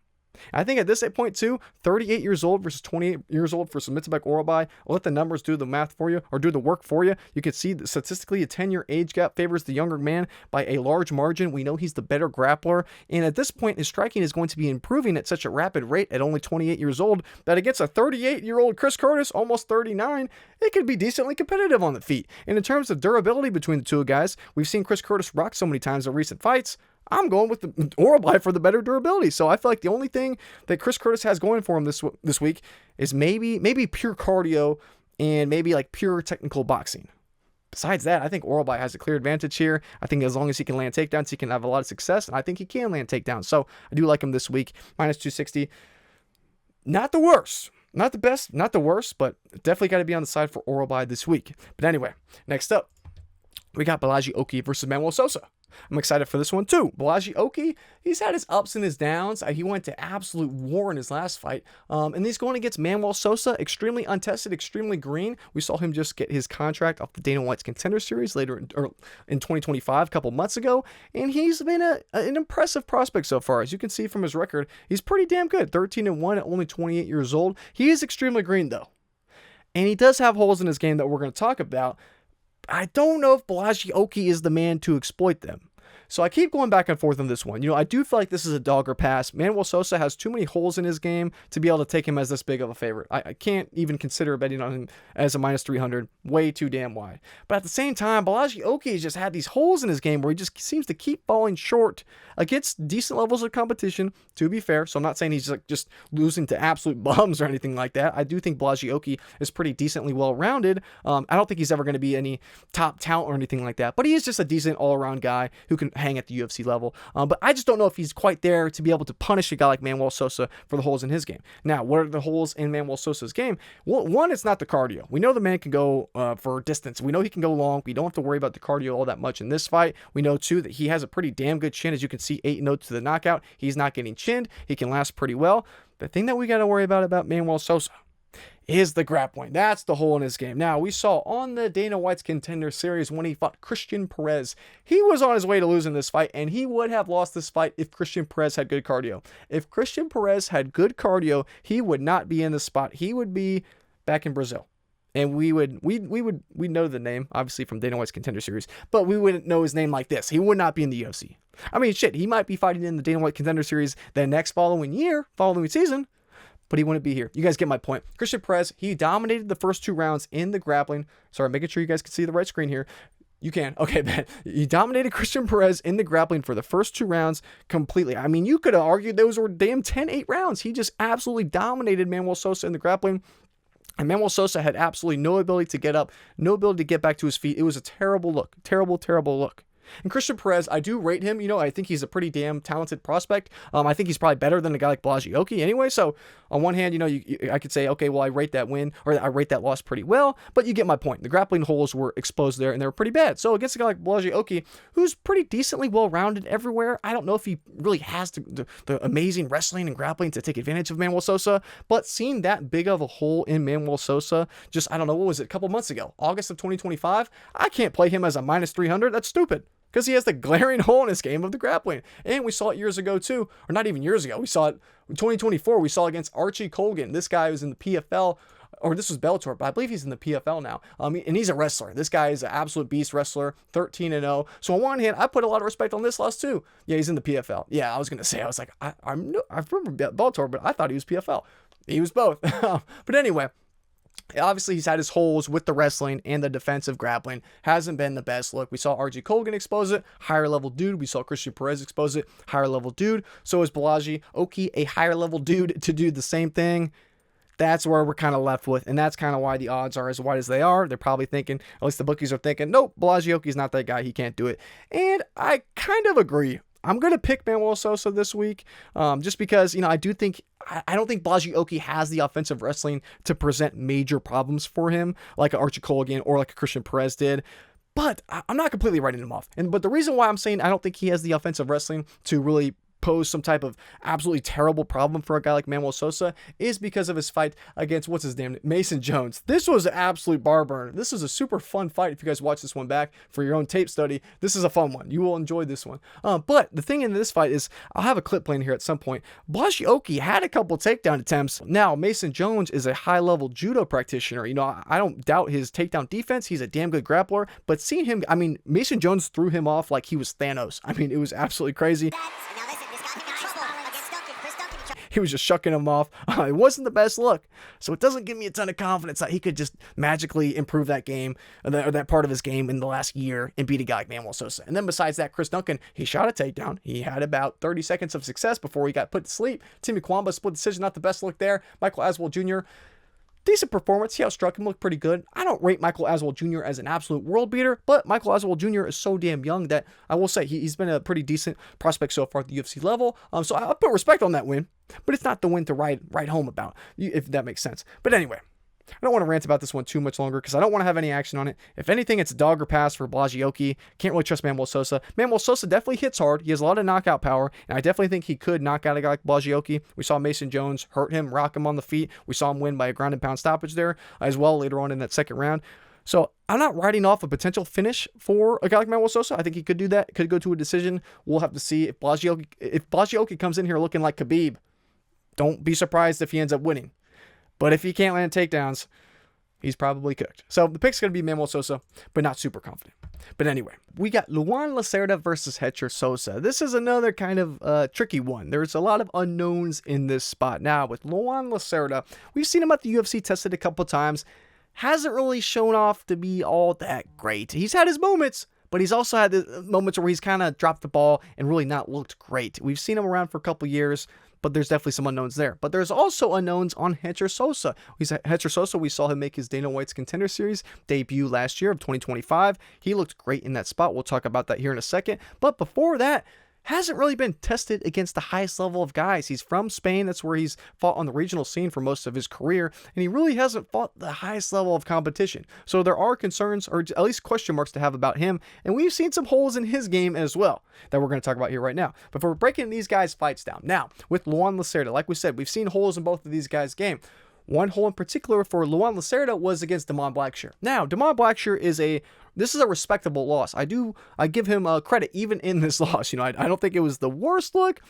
I think at this point too, 38 years old versus 28 years old for Myktybek Orolbai. I'll let the numbers do the math for you, or do the work for you. You can see that statistically a 10-year age gap favors the younger man by a large margin. We know he's the better grappler, and at this point his striking is going to be improving at such a rapid rate at only 28 years old that against a 38-year-old Chris Curtis, almost 39, it could be decently competitive on the feet. And in terms of durability between the two guys, we've seen Chris Curtis rock so many times in recent fights. I'm going with the Orolbai for the better durability. So I feel like the only thing that Chris Curtis has going for him this week is maybe pure cardio and maybe like pure technical boxing. Besides that, I think Orolbai has a clear advantage here. I think as long as he can land takedowns, he can have a lot of success, and I think he can land takedowns. So I do like him this week. Minus 260. Not the worst. Not the best, not the worst, but definitely got to be on the side for Orolbai this week. But anyway, next up, we got Bolaji Oki versus Manoel Sosa. I'm excited for this one too. Bolaji Oki, he's had his ups and his downs. He went to absolute war in his last fight. And he's going against Manoel Sosa, extremely untested, extremely green. We saw him just get his contract off the Dana White's Contender Series later in 2025, a couple months ago. And he's been an impressive prospect so far. As you can see from his record, he's pretty damn good. 13-1 at only 28 years old. He is extremely green though. And he does have holes in his game that we're going to talk about. I don't know if Bolaji Oki is the man to exploit them. So I keep going back and forth on this one. You know, I do feel like this is a dog or pass. Manoel Sosa has too many holes in his game to be able to take him as this big of a favorite. I can't even consider betting on him as a minus 300. Way too damn wide. But at the same time, Bolaji Oki has just had these holes in his game where he just seems to keep falling short against decent levels of competition, to be fair. So I'm not saying he's like just losing to absolute bums or anything like that. I do think Bolaji Oki is pretty decently well-rounded. I don't think he's ever going to be any top talent or anything like that. But he is just a decent all-around guy who can hang at the UFC level. But I just don't know if he's quite there to be able to punish a guy like Manuel Sosa for the holes in his game. Now, what are the holes in Manuel Sosa's game? Well, one, it's not the cardio. We know the man can go for distance. We know he can go long. We don't have to worry about the cardio all that much in this fight. We know, too, that he has a pretty damn good chin. As you can see, 8-0 to the knockout. He's not getting chinned. He can last pretty well. The thing that we got to worry about Manuel Sosa is the grappling. That's the hole in his game. Now, we saw on the Dana White's Contender Series when he fought Christian Perez, he was on his way to losing this fight, and he would have lost this fight if Christian Perez had good cardio. If Christian Perez had good cardio, he would not be in the spot. He would be back in Brazil. And we know the name, obviously, from Dana White's Contender Series, but we wouldn't know his name like this. He would not be in the UFC. I mean, shit, he might be fighting in the Dana White Contender Series the next following season, but he wouldn't be here. You guys get my point. Christian Perez, he dominated the first 2 rounds in the grappling. Sorry, making sure you guys can see the right screen here. You can. Okay, man. He dominated Christian Perez in the grappling for the first 2 rounds completely. I mean, you could have argued those were damn 10-8 rounds. He just absolutely dominated Manuel Sosa in the grappling. And Manuel Sosa had absolutely no ability to get up, no ability to get back to his feet. It was a terrible look. Terrible, terrible look. And Christian Perez, I do rate him. I think he's a pretty damn talented prospect. I think he's probably better than a guy like Bolaji anyway. So on one hand, I could say, okay, well, I rate that win or I rate that loss pretty well, but you get my point. The grappling holes were exposed there and they were pretty bad. So against a guy like Bolaji, who's pretty decently well-rounded everywhere, I don't know if he really has the amazing wrestling and grappling to take advantage of Manuel Sosa, but seeing that big of a hole in Manuel Sosa, just, I don't know, what was it, a couple months ago, August of 2025, I can't play him as a minus 300. That's stupid. Because he has the glaring hole in his game of the grappling. And we saw it years ago too, or not even years ago. We saw it in 2024. We saw it against Archie Colgan. This guy was in the PFL, or this was Bellator, but I believe he's in the PFL now. And he's a wrestler. This guy is an absolute beast wrestler, 13-0. So on one hand, I put a lot of respect on this loss too. Yeah, he's in the PFL. Yeah, I was gonna say, I was like, I remember Bellator, but I thought he was PFL. He was both. But anyway. Obviously, he's had his holes with the wrestling and the defensive grappling. Hasn't been the best look. We saw RG Colgan expose it, higher level dude. We saw Christian Perez expose it, higher level dude. So is Bolaji Oki, a higher level dude to do the same thing. That's where we're kind of left with, and that's kind of why the odds are as wide as they are. They're probably thinking, at least the bookies are thinking, nope, Bolaji Oki's not that guy. He can't do it. And I kind of agree. I'm going to pick Manuel Sosa this week just because, I don't think Bolaji Oki has the offensive wrestling to present major problems for him like an Archie Colgan or like a Christian Perez did. But I'm not completely writing him off. But the reason why I'm saying I don't think he has the offensive wrestling to really pose some type of absolutely terrible problem for a guy like Manuel Sosa is because of his fight against, what's his name, Mason Jones. This was an absolute bar burner. This was a super fun fight. If you guys watch this one back for your own tape study, this is a fun one. You will enjoy this one. But the thing in this fight is, I'll have a clip playing here at some point. Bolaji Oki had a couple takedown attempts. Now, Mason Jones is a high-level judo practitioner. I don't doubt his takedown defense. He's a damn good grappler. But seeing him, Mason Jones threw him off like he was Thanos. It was absolutely crazy. He was just shucking him off. It wasn't the best look. So it doesn't give me a ton of confidence that he could just magically improve that game, or that part of his game in the last year and beat a guy like Manuel Sosa. And then besides that, Chris Duncan, he shot a takedown. He had about 30 seconds of success before he got put to sleep. Timmy Kwamba split decision, not the best look there. Michael Aswell Jr., decent performance. He outstruck him, looked pretty good. I don't rate Michael Aswell Jr. as an absolute world beater, but Michael Aswell Jr. is so damn young that I will say he's been a pretty decent prospect so far at the UFC level. So I put respect on that win, but it's not the win to write home about, if that makes sense. But anyway, I don't want to rant about this one too much longer because I don't want to have any action on it. If anything, it's a dog or pass for Bolaji Oki. Can't really trust Manuel Sosa. Manuel Sosa definitely hits hard. He has a lot of knockout power, and I definitely think he could knock out a guy like Bolaji Oki. We saw Mason Jones hurt him, rock him on the feet. We saw him win by a ground and pound stoppage there as well later on in that second round. So I'm not writing off a potential finish for a guy like Manuel Sosa. I think he could do that. Could go to a decision. We'll have to see if Bolaji Oki comes in here looking like Khabib. Don't be surprised if he ends up winning. But if he can't land takedowns, he's probably cooked. So the pick's going to be Manuel Sosa, but not super confident. But anyway, we got Luan Lacerda versus Hecher Sosa. This is another kind of tricky one. There's a lot of unknowns in this spot. Now, with Luan Lacerda, we've seen him at the UFC tested a couple times. Hasn't really shown off to be all that great. He's had his moments, but he's also had the moments where he's kind of dropped the ball and really not looked great. We've seen him around for a couple years, but there's definitely some unknowns there. But there's also unknowns on Hecher Sosa. Hecher Sosa, we saw him make his Dana White's Contender Series debut last year of 2025. He looked great in that spot. We'll talk about that here in a second. But before that, hasn't really been tested against the highest level of guys. He's from Spain. That's where he's fought on the regional scene for most of his career, and he really hasn't fought the highest level of competition. So there are concerns, or at least question marks, to have about him, and we've seen some holes in his game as well that we're going to talk about here right now. But we're breaking these guys' fights down. Now, with Luan Lacerda, like we said, we've seen holes in both of these guys' game. One hole in particular for Luan Lacerda was against Damon Blackshear. Now, Damon Blackshear is a respectable loss. I give him credit even in this loss. I don't think it was the worst look,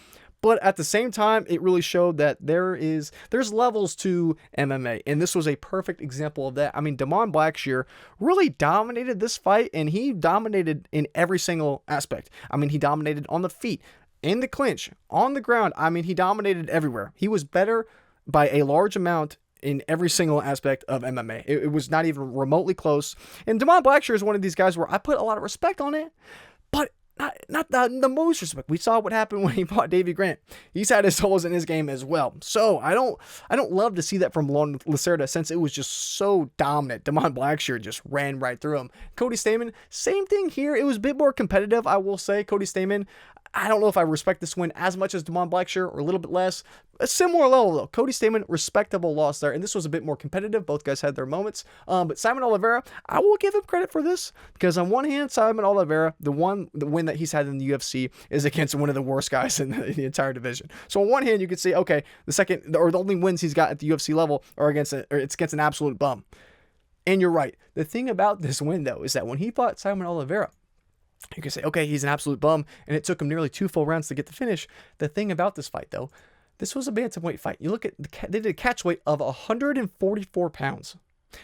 but at the same time, it really showed that there's levels to MMA, and this was a perfect example of that. I mean, Damon Blackshear really dominated this fight, and he dominated in every single aspect. I mean, he dominated on the feet, in the clinch, on the ground. I mean, he dominated everywhere. He was better by a large amount in every single aspect of MMA. It was not even remotely close. And Damon Blackshear is one of these guys where I put a lot of respect on it, but not the most respect. We saw what happened when he fought Davy Grant. He's had his holes in his game as well. So I don't love to see that from Luan Lacerda, since it was just so dominant. Damon Blackshear just ran right through him. Cody Stamann, same thing here. It was a bit more competitive, I will say. Cody Stamann, I don't know if I respect this win as much as Damon Blackshear, or a little bit less. A similar level, though. Cody Stamann, respectable loss there. And this was a bit more competitive. Both guys had their moments. But Simon Oliveira, I will give him credit for this, because on one hand, Simon Oliveira, the win that he's had in the UFC is against one of the worst guys in the entire division. So on one hand, you could say, okay, the only wins he's got at the UFC level are it's against an absolute bum. And you're right. The thing about this win, though, is that when he fought Simon Oliveira, you can say, okay, he's an absolute bum, and it took him nearly 2 full rounds to get the finish. The thing about this fight, though, this was a bantamweight fight. You look at they did a catch weight of 144 pounds.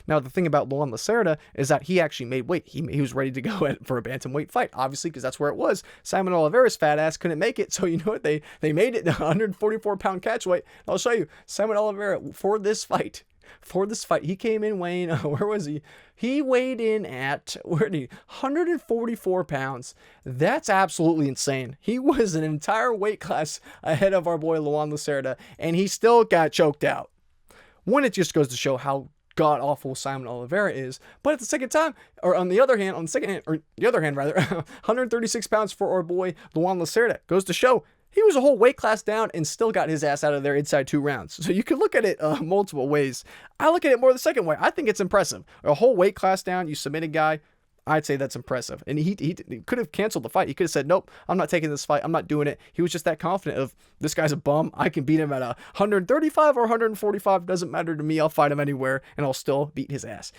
Now, the thing about Luan Lacerda is that he actually made weight. He was ready to go for a bantamweight fight, obviously, because that's where it was. Simon Oliveira's fat ass couldn't make it, so you know what? They made it, the 144-pound catch weight. I'll show you. Simon Oliveira, for this fight, he came in weighing, where was he? He weighed in at, 144 pounds. That's absolutely insane. He was an entire weight class ahead of our boy Luan Lacerda, and he still got choked out. One, it just goes to show how god-awful Simon Oliveira is, but at the second time, or on the other hand, 136 pounds for our boy Luan Lacerda. Goes to show he was a whole weight class down and still got his ass out of there inside 2 rounds. So you can look at it multiple ways. I look at it more the second way. I think it's impressive. A whole weight class down, you submit a guy, I'd say that's impressive. And he could have canceled the fight. He could have said, nope, I'm not taking this fight. I'm not doing it. He was just that confident of, this guy's a bum. I can beat him at 135 or 145. Doesn't matter to me. I'll fight him anywhere, and I'll still beat his ass.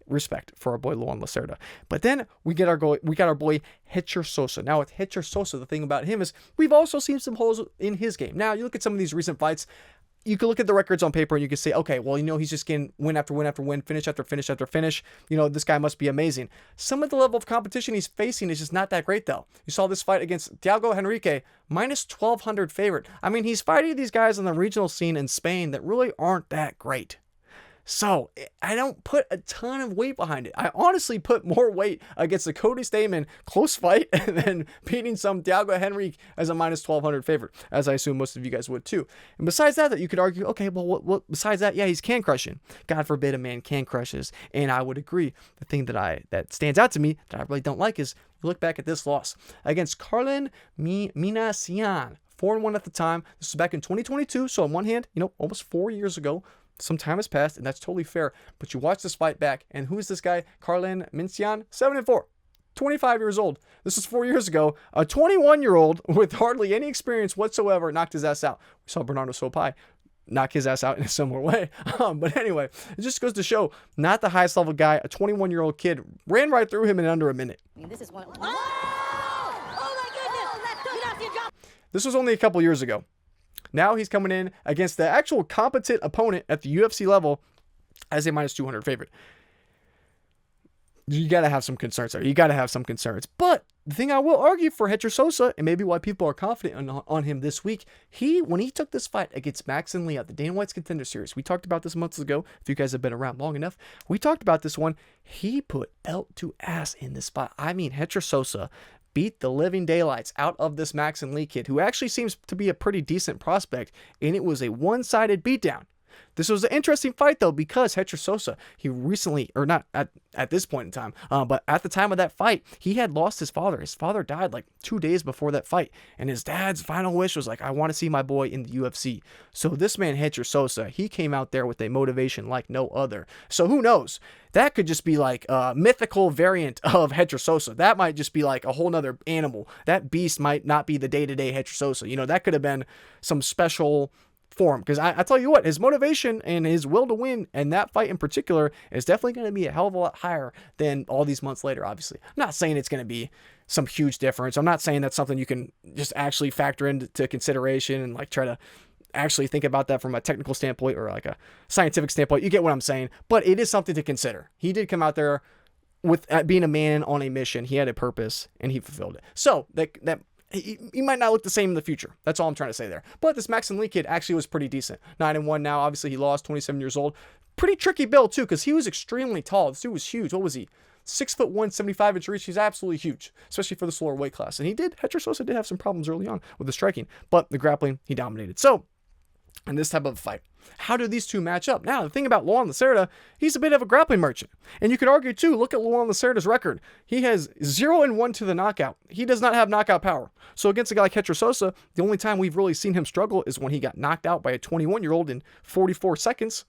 Respect for our boy Luan Lacerda. But then we got our boy Hecher Sosa. Now with Hecher Sosa, the thing about him is we've also seen some holes in his game. Now you look at some of these recent fights, you can look at the records on paper and you can say, okay, well, he's just getting win after win after win, finish after finish after finish. This guy must be amazing. Some of the level of competition he's facing is just not that great, though. You saw this fight against Delgado Henrique, minus 1,200 favorite. I mean, he's fighting these guys on the regional scene in Spain that really aren't that great. So I don't put a ton of weight behind it. I honestly put more weight against the Cody Stamann close fight than beating some Delgado Henrique as a minus 1,200 favorite, as I assume most of you guys would too. And besides that you could argue, okay, well, what besides that, yeah, he's can crushing. God forbid a man can crushes, and I would agree. The thing that stands out to me that I really don't like is look back at this loss against Carlin Minasian, 4-1 at the time. This was back in 2022. So on one hand, almost 4 years ago. Some time has passed, and that's totally fair. But you watch this fight back, and who is this guy? Carlin Mincian, 7-4, 25 years old. This was 4 years ago. A 21-year-old with hardly any experience whatsoever knocked his ass out. We saw Bernardo Sopai knock his ass out in a similar way. But anyway, it just goes to show, not the highest level guy. A 21-year-old kid ran right through him in under a minute. This is one. Oh my goodness! This was only a couple years ago. Now he's coming in against the actual competent opponent at the UFC level as a minus 200 favorite. You got to have some concerns there. But the thing I will argue for Hecher Sosa, and maybe why people are confident on him this week, when he took this fight against Max and Lee at the Dana White's Contender Series, we talked about this months ago. If you guys have been around long enough, we talked about this one. He put L to ass in this fight. I mean, Hecher Sosa beat the living daylights out of this Maxim Lee kid, who actually seems to be a pretty decent prospect, and it was a one-sided beatdown. This was an interesting fight, though, because Hecher Sosa, he recently, or not at this point in time, but at the time of that fight, he had lost his father. His father died like 2 days before that fight, and his dad's final wish was like, I want to see my boy in the UFC. So this man, Hecher Sosa, he came out there with a motivation like no other. So who knows? That could just be like a mythical variant of Hecher Sosa. That might just be like a whole nother animal. That beast might not be the day-to-day Hecher Sosa. You know, that could have been some special form, because I tell you what, his motivation and his will to win, and that fight in particular, is definitely going to be a hell of a lot higher than all these months later. Obviously, I'm not saying it's going to be some huge difference. I'm not saying that's something you can just actually factor into consideration and like try to actually think about that from a technical standpoint or like a scientific standpoint. You get what I'm saying, but it is something to consider. He did come out there with being a man on a mission. He had a purpose and he fulfilled it. So that he might not look the same in the future. That's all I'm trying to say there. But this Maxim Lee kid actually was pretty decent. 9-1 now. Obviously, he lost, 27 years old. Pretty tricky build, too, because he was extremely tall. This dude was huge. What was he? 6'1", 75-inch reach. He's absolutely huge, especially for the slower weight class. And Hecher Sosa did have some problems early on with the striking, but the grappling, he dominated. So, in this type of fight, how do these two match up? Now, the thing about Luan Lacerda, he's a bit of a grappling merchant. And you could argue, too, look at Luan Lacerda's record. He has 0-1 to the knockout. He does not have knockout power. So against a guy like Hecher Sosa, the only time we've really seen him struggle is when he got knocked out by a 21-year-old in 44 seconds.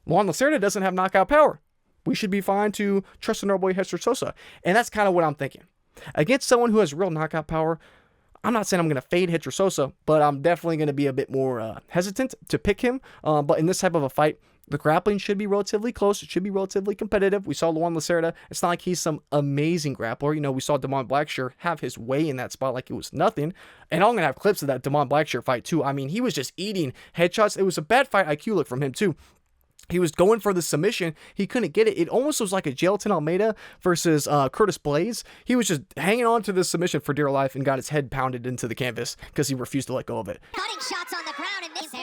Luan Lacerda doesn't have knockout power. We should be fine to trust in our boy Hecher Sosa. And that's kind of what I'm thinking. Against someone who has real knockout power, I'm not saying I'm going to fade Hecher Sosa, but I'm definitely going to be a bit more hesitant to pick him. But in this type of a fight, the grappling should be relatively close. It should be relatively competitive. We saw Luan Lacerda. It's not like he's some amazing grappler. You know, we saw Damon Blackshear have his way in that spot like it was nothing. And I'm going to have clips of that Damon Blackshear fight, too. I mean, he was just eating headshots. It was a bad fight IQ look from him, too. He was going for the submission. He couldn't get it. It almost was like a Jailton Almeida versus Curtis Blaze. He was just hanging on to the submission for dear life and got his head pounded into the canvas because he refused to let go of it. Cutting shots on the ground and this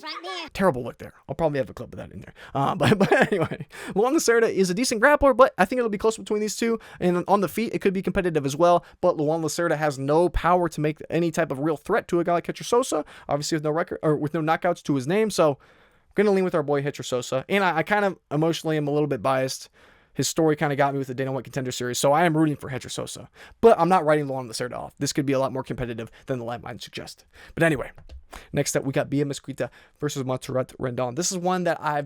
right there. Terrible look there. I'll probably have a clip of that in there. But anyway, Luan Lacerda is a decent grappler, but I think it'll be close between these two. And on the feet, it could be competitive as well. But Luan Lacerda has no power to make any type of real threat to a guy like Hecher Sosa, obviously with no record or with no knockouts to his name. So I'm going to lean with our boy Hecher Sosa. And I kind of emotionally am a little bit biased. His story kind of got me with the Dana White Contender Series, so I am rooting for Hecher Sosa. But I'm not writing Luan Lacerda off. This could be a lot more competitive than the line might suggest. But anyway, next up we got Bia Mesquita versus Montserrat Rendon. This is one that I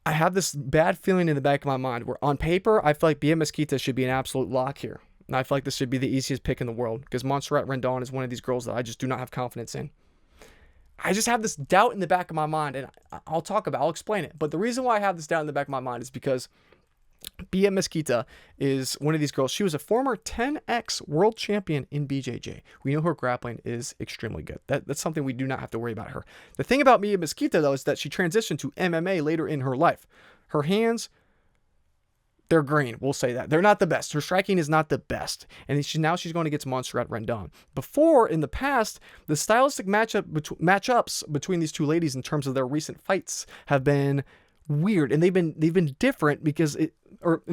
have this bad feeling in the back of my mind where on paper, I feel like Bia Mesquita should be an absolute lock here. And I feel like this should be the easiest pick in the world because Montserrat Rendon is one of these girls that I just do not have confidence in. I just have this doubt in the back of my mind, and I'll explain it. But the reason why I have this doubt in the back of my mind is because Bia Mesquita is one of these girls. She was a former 10x world champion in BJJ. We know her grappling is extremely good. That's something we do not have to worry about her. The thing about Bia Mesquita, though, is that she transitioned to MMA later in her life. Her hands, they're green. We'll say that. They're not the best. Her striking is not the best. And now she's going to get to Montserrat Rendon. Before, in the past, the stylistic matchups between these two ladies in terms of their recent fights have been weird. And they've been different because in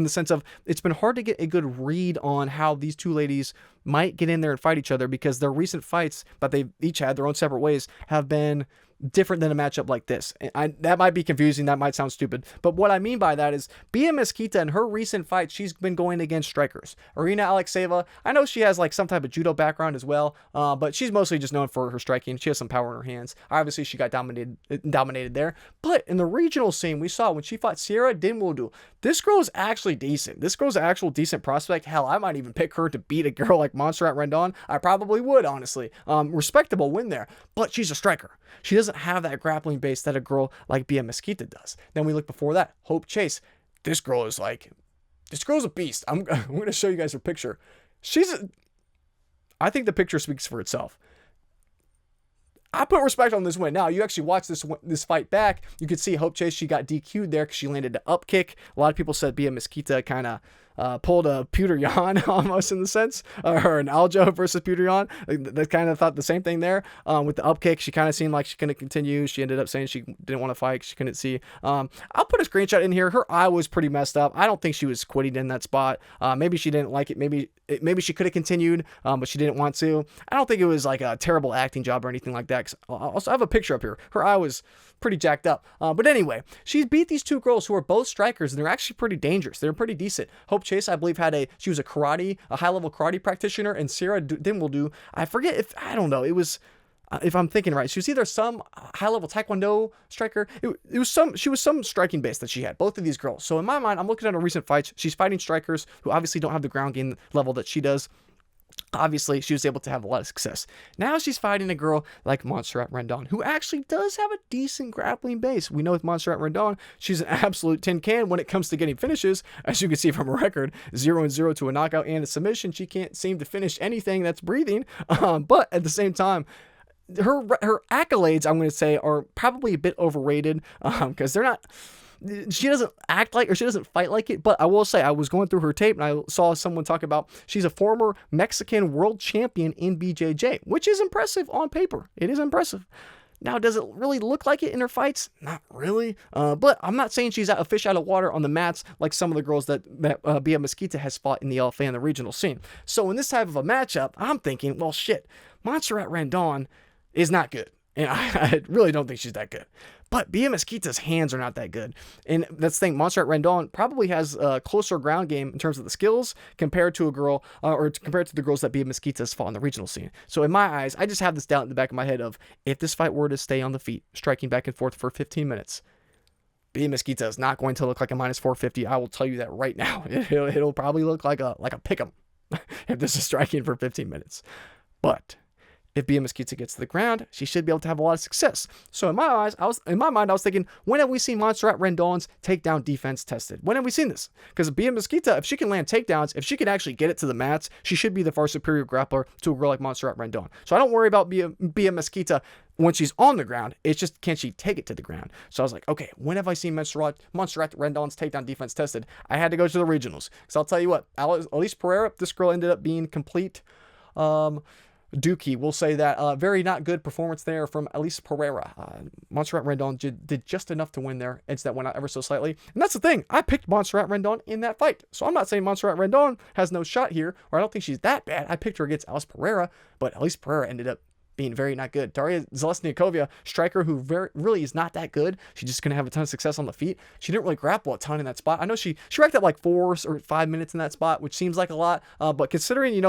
the sense of it's been hard to get a good read on how these two ladies might get in there and fight each other because their recent fights, but they've each had their own separate ways, have been different than a matchup like this. That might be confusing. That might sound stupid. But what I mean by that is Bia Mesquita in her recent fights, she's been going against strikers. Arina Alexeva, I know she has like some type of judo background as well, but she's mostly just known for her striking. She has some power in her hands. Obviously, she got dominated there. But in the regional scene, we saw when she fought Sierra Dinwodu, this girl is actually decent. This girl's an actual decent prospect. Hell, I might even pick her to beat a girl like Montserrat Rendon. I probably would, honestly. Respectable win there. But she's a striker. She doesn't have that grappling base that a girl like Bia Mesquita does. Then we look before that. Hope Chase. This girl's a beast. I'm going to show you guys her picture. I think the picture speaks for itself. I put respect on this win. Now, you actually watch this fight back. You could see Hope Chase, she got DQ'd there because she landed an up kick. A lot of people said Bia Mesquita kind of pulled a Peter Yan almost in the sense, or an Aljo versus Peter Yan. They kind of thought the same thing there. With the up kick, she kind of seemed like she couldn't continue. She ended up saying she didn't want to fight. She couldn't see. I'll put a screenshot in here. Her eye was pretty messed up. I don't think she was quitting in that spot. Maybe she didn't like it. Maybe she could have continued, but she didn't want to. I don't think it was like a terrible acting job or anything like that. 'Cause I also have a picture up here. Her eye was pretty jacked up. But anyway, she beat these two girls who are both strikers, and they're actually pretty dangerous. They're pretty decent. Hope Chase, I believe, she was a high-level karate practitioner, and Sarah Dimwildu, I forget I don't know, it was, if I'm thinking right, she was either some high-level taekwondo striker. She was some striking base that she had, both of these girls. So in my mind, I'm looking at her recent fights. She's fighting strikers who obviously don't have the ground game level that she does. Obviously, she was able to have a lot of success. Now she's fighting a girl like Montserrat Rendon, who actually does have a decent grappling base. We know with Montserrat Rendon, she's an absolute tin can when it comes to getting finishes. As you can see from her record, 0-0 to a knockout and a submission. She can't seem to finish anything that's breathing. But at the same time, her accolades, I'm going to say, are probably a bit overrated because they're not. She doesn't act like, or she doesn't fight like it, but I will say I was going through her tape and I saw someone talk about she's a former Mexican world champion in BJJ, which is impressive on paper. It is impressive. Now, does it really look like it in her fights? Not really. But I'm not saying she's a fish out of water on the mats like some of the girls that Bia Mesquita has fought in the LFA and the regional scene. So in this type of a matchup, I'm thinking, well, shit, Montserrat Rendon is not good. And I really don't think she's that good. But Bia Mesquita's hands are not that good. And that's the thing, Montserrat Rendon probably has a closer ground game in terms of the skills compared to a girl, or compared to the girls that Bia Mesquita has fought in the regional scene. So in my eyes, I just have this doubt in the back of my head of, if this fight were to stay on the feet, striking back and forth for 15 minutes, Bia Mesquita is not going to look like a minus 450. I will tell you that right now. It'll probably look like a pick'em if this is striking for 15 minutes. But if Bia Mesquita gets to the ground, she should be able to have a lot of success. So in my eyes, in my mind, I was thinking, when have we seen Montserrat Rendon's takedown defense tested? When have we seen this? Because Bia Mesquita, if she can land takedowns, if she can actually get it to the mats, she should be the far superior grappler to a girl like Montserrat Rendon. So I don't worry about Bia Mesquita when she's on the ground. It's just, can she take it to the ground? So I was like, okay, when have I seen Montserrat Rendon's takedown defense tested? I had to go to the regionals. So I'll tell you what, Elise Pereira, this girl ended up being complete. Dookie, we'll say that. Very not good performance there from Elise Pereira. Montserrat Rendon did just enough to win there. It's that went out ever so slightly. And that's the thing. I picked Montserrat Rendon in that fight. So I'm not saying Montserrat Rendon has no shot here, or I don't think she's that bad. I picked her against Elise Pereira, but Elise Pereira ended up being very not good. Daria Zelesniakovia, striker who really is not that good. She's just going to have a ton of success on the feet. She didn't really grapple a ton in that spot. I know she racked up like 4 or 5 minutes in that spot, which seems like a lot. But considering,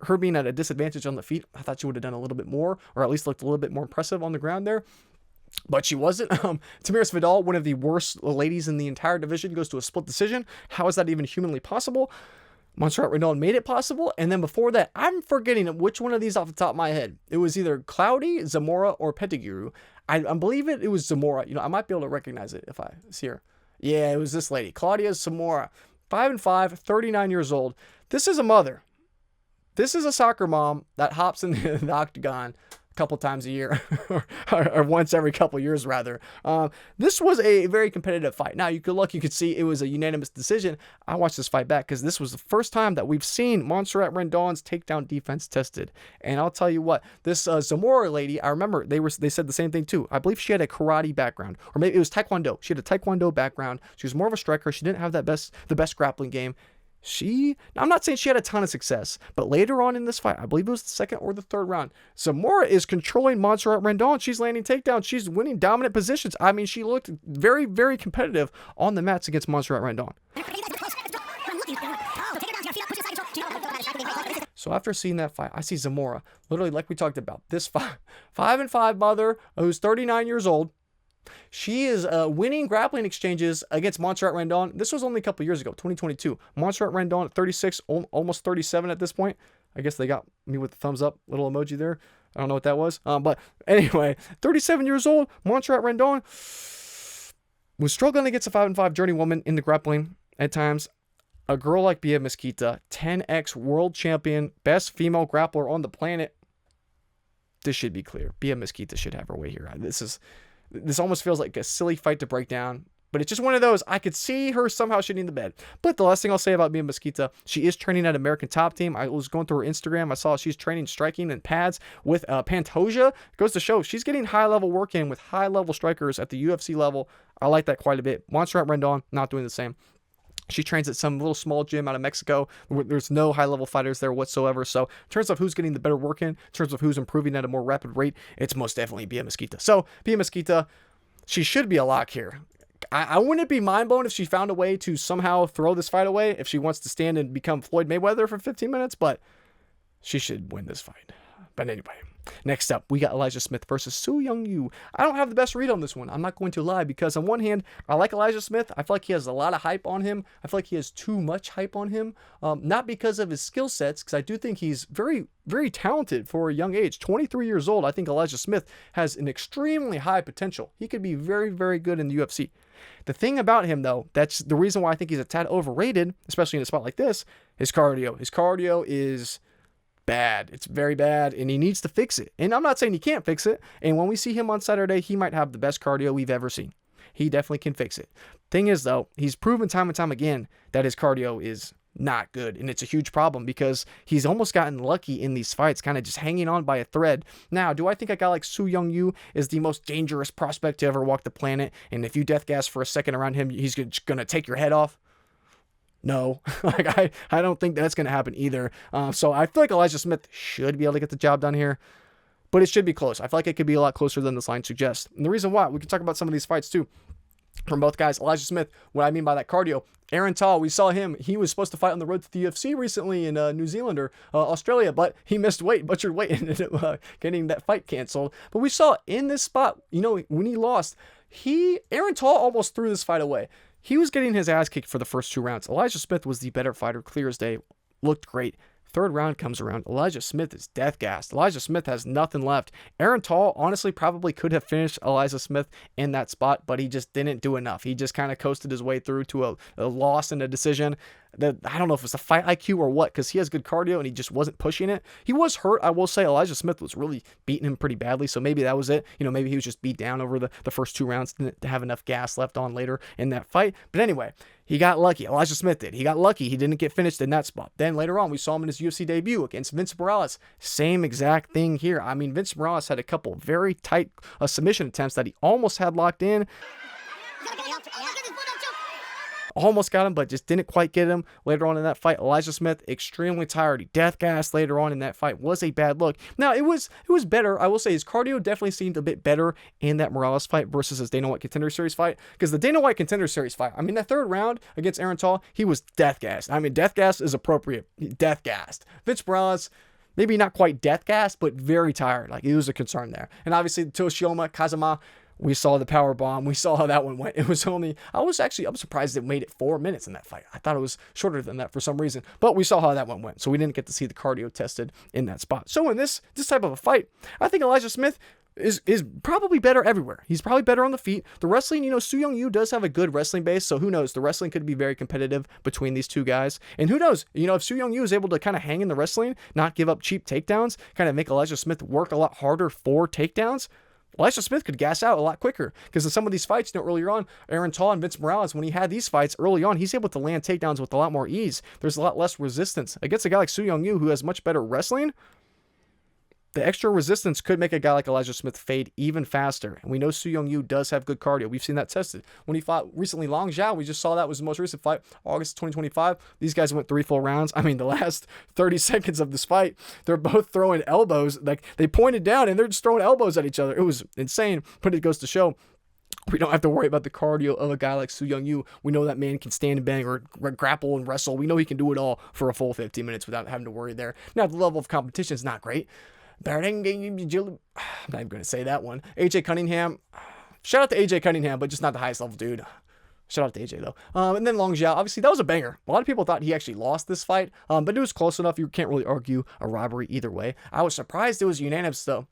her being at a disadvantage on the feet, I thought she would have done a little bit more, or at least looked a little bit more impressive on the ground there. But she wasn't. Tamiris Vidal, one of the worst ladies in the entire division, goes to a split decision. How is that even humanly possible? Montserrat Rendon made it possible, and then before that, I'm forgetting which one of these off the top of my head. It was either Cloudy, Zamora, or Pettigrew. I believe it was Zamora. I might be able to recognize it if I see her. Yeah, it was this lady, Claudia Zamora. 5'5", 39 years old. This is a mother. This is a soccer mom that hops in the octagon couple times a year or once every couple years rather. This was a very competitive fight. Now you could see it was a unanimous decision. I watched this fight back because this was the first time that we've seen Montserrat Rendon's takedown defense tested. And I'll tell you what, this Zamora lady, I remember they said the same thing too. I believe she had a karate background, or maybe it was taekwondo. She had a taekwondo background. She was more of a striker. She didn't have the best grappling game. I'm not saying she had a ton of success, but later on in this fight, I believe it was the second or the third round, Zamora is controlling Montserrat Rendon. She's landing takedowns. She's winning dominant positions. I mean, she looked very, very competitive on the mats against Montserrat Rendon. So after seeing that fight, I see Zamora, literally like we talked about, this 5'5" mother who's 39 years old. She is winning grappling exchanges against Montserrat Rendon. This was only a couple years ago, 2022. Montserrat Rendon at 36, almost 37 at this point. I guess they got me with the thumbs up, little emoji there. I don't know what that was. But anyway, 37 years old, Montserrat Rendon was struggling against a 5'5" journeywoman in the grappling at times. A girl like Bia Mesquita, 10x world champion, best female grappler on the planet. This should be clear. Bia Mesquita should have her way here. This almost feels like a silly fight to break down. But it's just one of those, I could see her somehow shitting the bed. But the last thing I'll say about Mia Mesquita, she is training at American Top Team. I was going through her Instagram. I saw she's training striking and pads with Pantoja. Goes to show she's getting high-level work in with high-level strikers at the UFC level. I like that quite a bit. Montserrat Rendon, not doing the same. She trains at some little small gym out of Mexico. There's no high-level fighters there whatsoever. So in terms of who's getting the better work in terms of who's improving at a more rapid rate, it's most definitely Mia Mesquita. So Mia Mesquita, she should be a lock here. I wouldn't be mind-blown if she found a way to somehow throw this fight away if she wants to stand and become Floyd Mayweather for 15 minutes, but she should win this fight. But anyway, next up, we got Elijah Smith versus Su Young-Yu. I don't have the best read on this one. I'm not going to lie, because on one hand, I like Elijah Smith. I feel like he has a lot of hype on him. I feel like he has too much hype on him. Not because of his skill sets, because I do think he's very, very talented for a young age. 23 years old, I think Elijah Smith has an extremely high potential. He could be very, very good in the UFC. The thing about him, though, that's the reason why I think he's a tad overrated, especially in a spot like this, his cardio. His cardio is bad. It's very bad, and he needs to fix it. And I'm not saying he can't fix it. And when we see him on Saturday, he might have the best cardio we've ever seen. He definitely can fix it. Thing is, though, he's proven time and time again that his cardio is not good, and it's a huge problem because he's almost gotten lucky in these fights, kind of just hanging on by a thread. Now, do I think a guy like Su Young-Yu is the most dangerous prospect to ever walk the planet, and if you death gas for a second around him, he's gonna take your head off? No. I don't think that's gonna happen either. So I feel like Elijah Smith should be able to get the job done here, but it should be close. I feel like it could be a lot closer than this line suggests. And the reason why, we can talk about some of these fights too from both guys. Elijah Smith, what I mean by that cardio, Aaron Tall, we saw him. He was supposed to fight on the road to the UFC recently in New Zealand or Australia, but he missed weight, butchered weight, and ended up getting that fight canceled. But we saw in this spot, when he lost, Aaron Tall almost threw this fight away. He was getting his ass kicked for the first 2 rounds. Elijah Smith was the better fighter, clear as day, looked great. 3rd round comes around. Elijah Smith is death gassed. Elijah Smith has nothing left. Aaron Tall honestly probably could have finished Elijah Smith in that spot, but he just didn't do enough. He just kind of coasted his way through to a loss and a decision. I don't know if it's a fight IQ or what, because he has good cardio and he just wasn't pushing it. He was hurt. I will say Elijah Smith was really beating him pretty badly, so maybe that was it. Maybe he was just beat down over the first 2 rounds, didn't have enough gas left on later in that fight. But anyway, he got lucky. Elijah Smith did. He got lucky. He didn't get finished in that spot. Then later on, we saw him in his UFC debut against Vince Morales. Same exact thing here. I mean, Vince Morales had a couple very tight submission attempts that he almost had locked in. Almost got him, but just didn't quite get him later on in that fight. Elijah Smith, extremely tired. He death gassed later on in that fight. Was a bad look. Now, it was better. I will say his cardio definitely seemed a bit better in that Morales fight versus his Dana White Contender Series fight. Because the Dana White Contender Series fight, I mean, that 3rd round against Aaron Tall, he was death gassed. I mean, death gas is appropriate. Death gassed. Vince Morales, maybe not quite death gassed, but very tired. Like, it was a concern there. And obviously, Toshioma Kazama, we saw the power bomb. We saw how that one went. It was only, I'm surprised it made it 4 minutes in that fight. I thought it was shorter than that for some reason, but we saw how that one went. So we didn't get to see the cardio tested in that spot. So in this type of a fight, I think Elijah Smith is probably better everywhere. He's probably better on the feet. The wrestling, Su Young-Yu does have a good wrestling base, so who knows? The wrestling could be very competitive between these two guys. And who knows? If Su Young-Yu is able to kind of hang in the wrestling, not give up cheap takedowns, kind of make Elijah Smith work a lot harder for takedowns, Elijah Smith could gas out a lot quicker, because in some of these fights, earlier on, Aaron Tall and Vince Morales, when he had these fights early on, he's able to land takedowns with a lot more ease. There's a lot less resistance. Against a guy like Su Young-Yu, who has much better wrestling, the extra resistance could make a guy like Elijah Smith fade even faster. And we know Su Young-Yu does have good cardio. We've seen that tested. When he fought recently Long Zhao, we just saw that was the most recent fight, August 2025. These guys went 3 full rounds. I mean, the last 30 seconds of this fight, they're both throwing elbows. Like, they pointed down and they're just throwing elbows at each other. It was insane, but it goes to show we don't have to worry about the cardio of a guy like Su Young-Yu. We know that man can stand and bang or grapple and wrestle. We know he can do it all for a full 15 minutes without having to worry there. Now, the level of competition is not great. I'm not even going to say that one. AJ Cunningham. Shout out to AJ Cunningham, but just not the highest level dude. Shout out to AJ, though. And then Long Zhao. Obviously, that was a banger. A lot of people thought he actually lost this fight, but it was close enough. You can't really argue a robbery either way. I was surprised it was unanimous, though,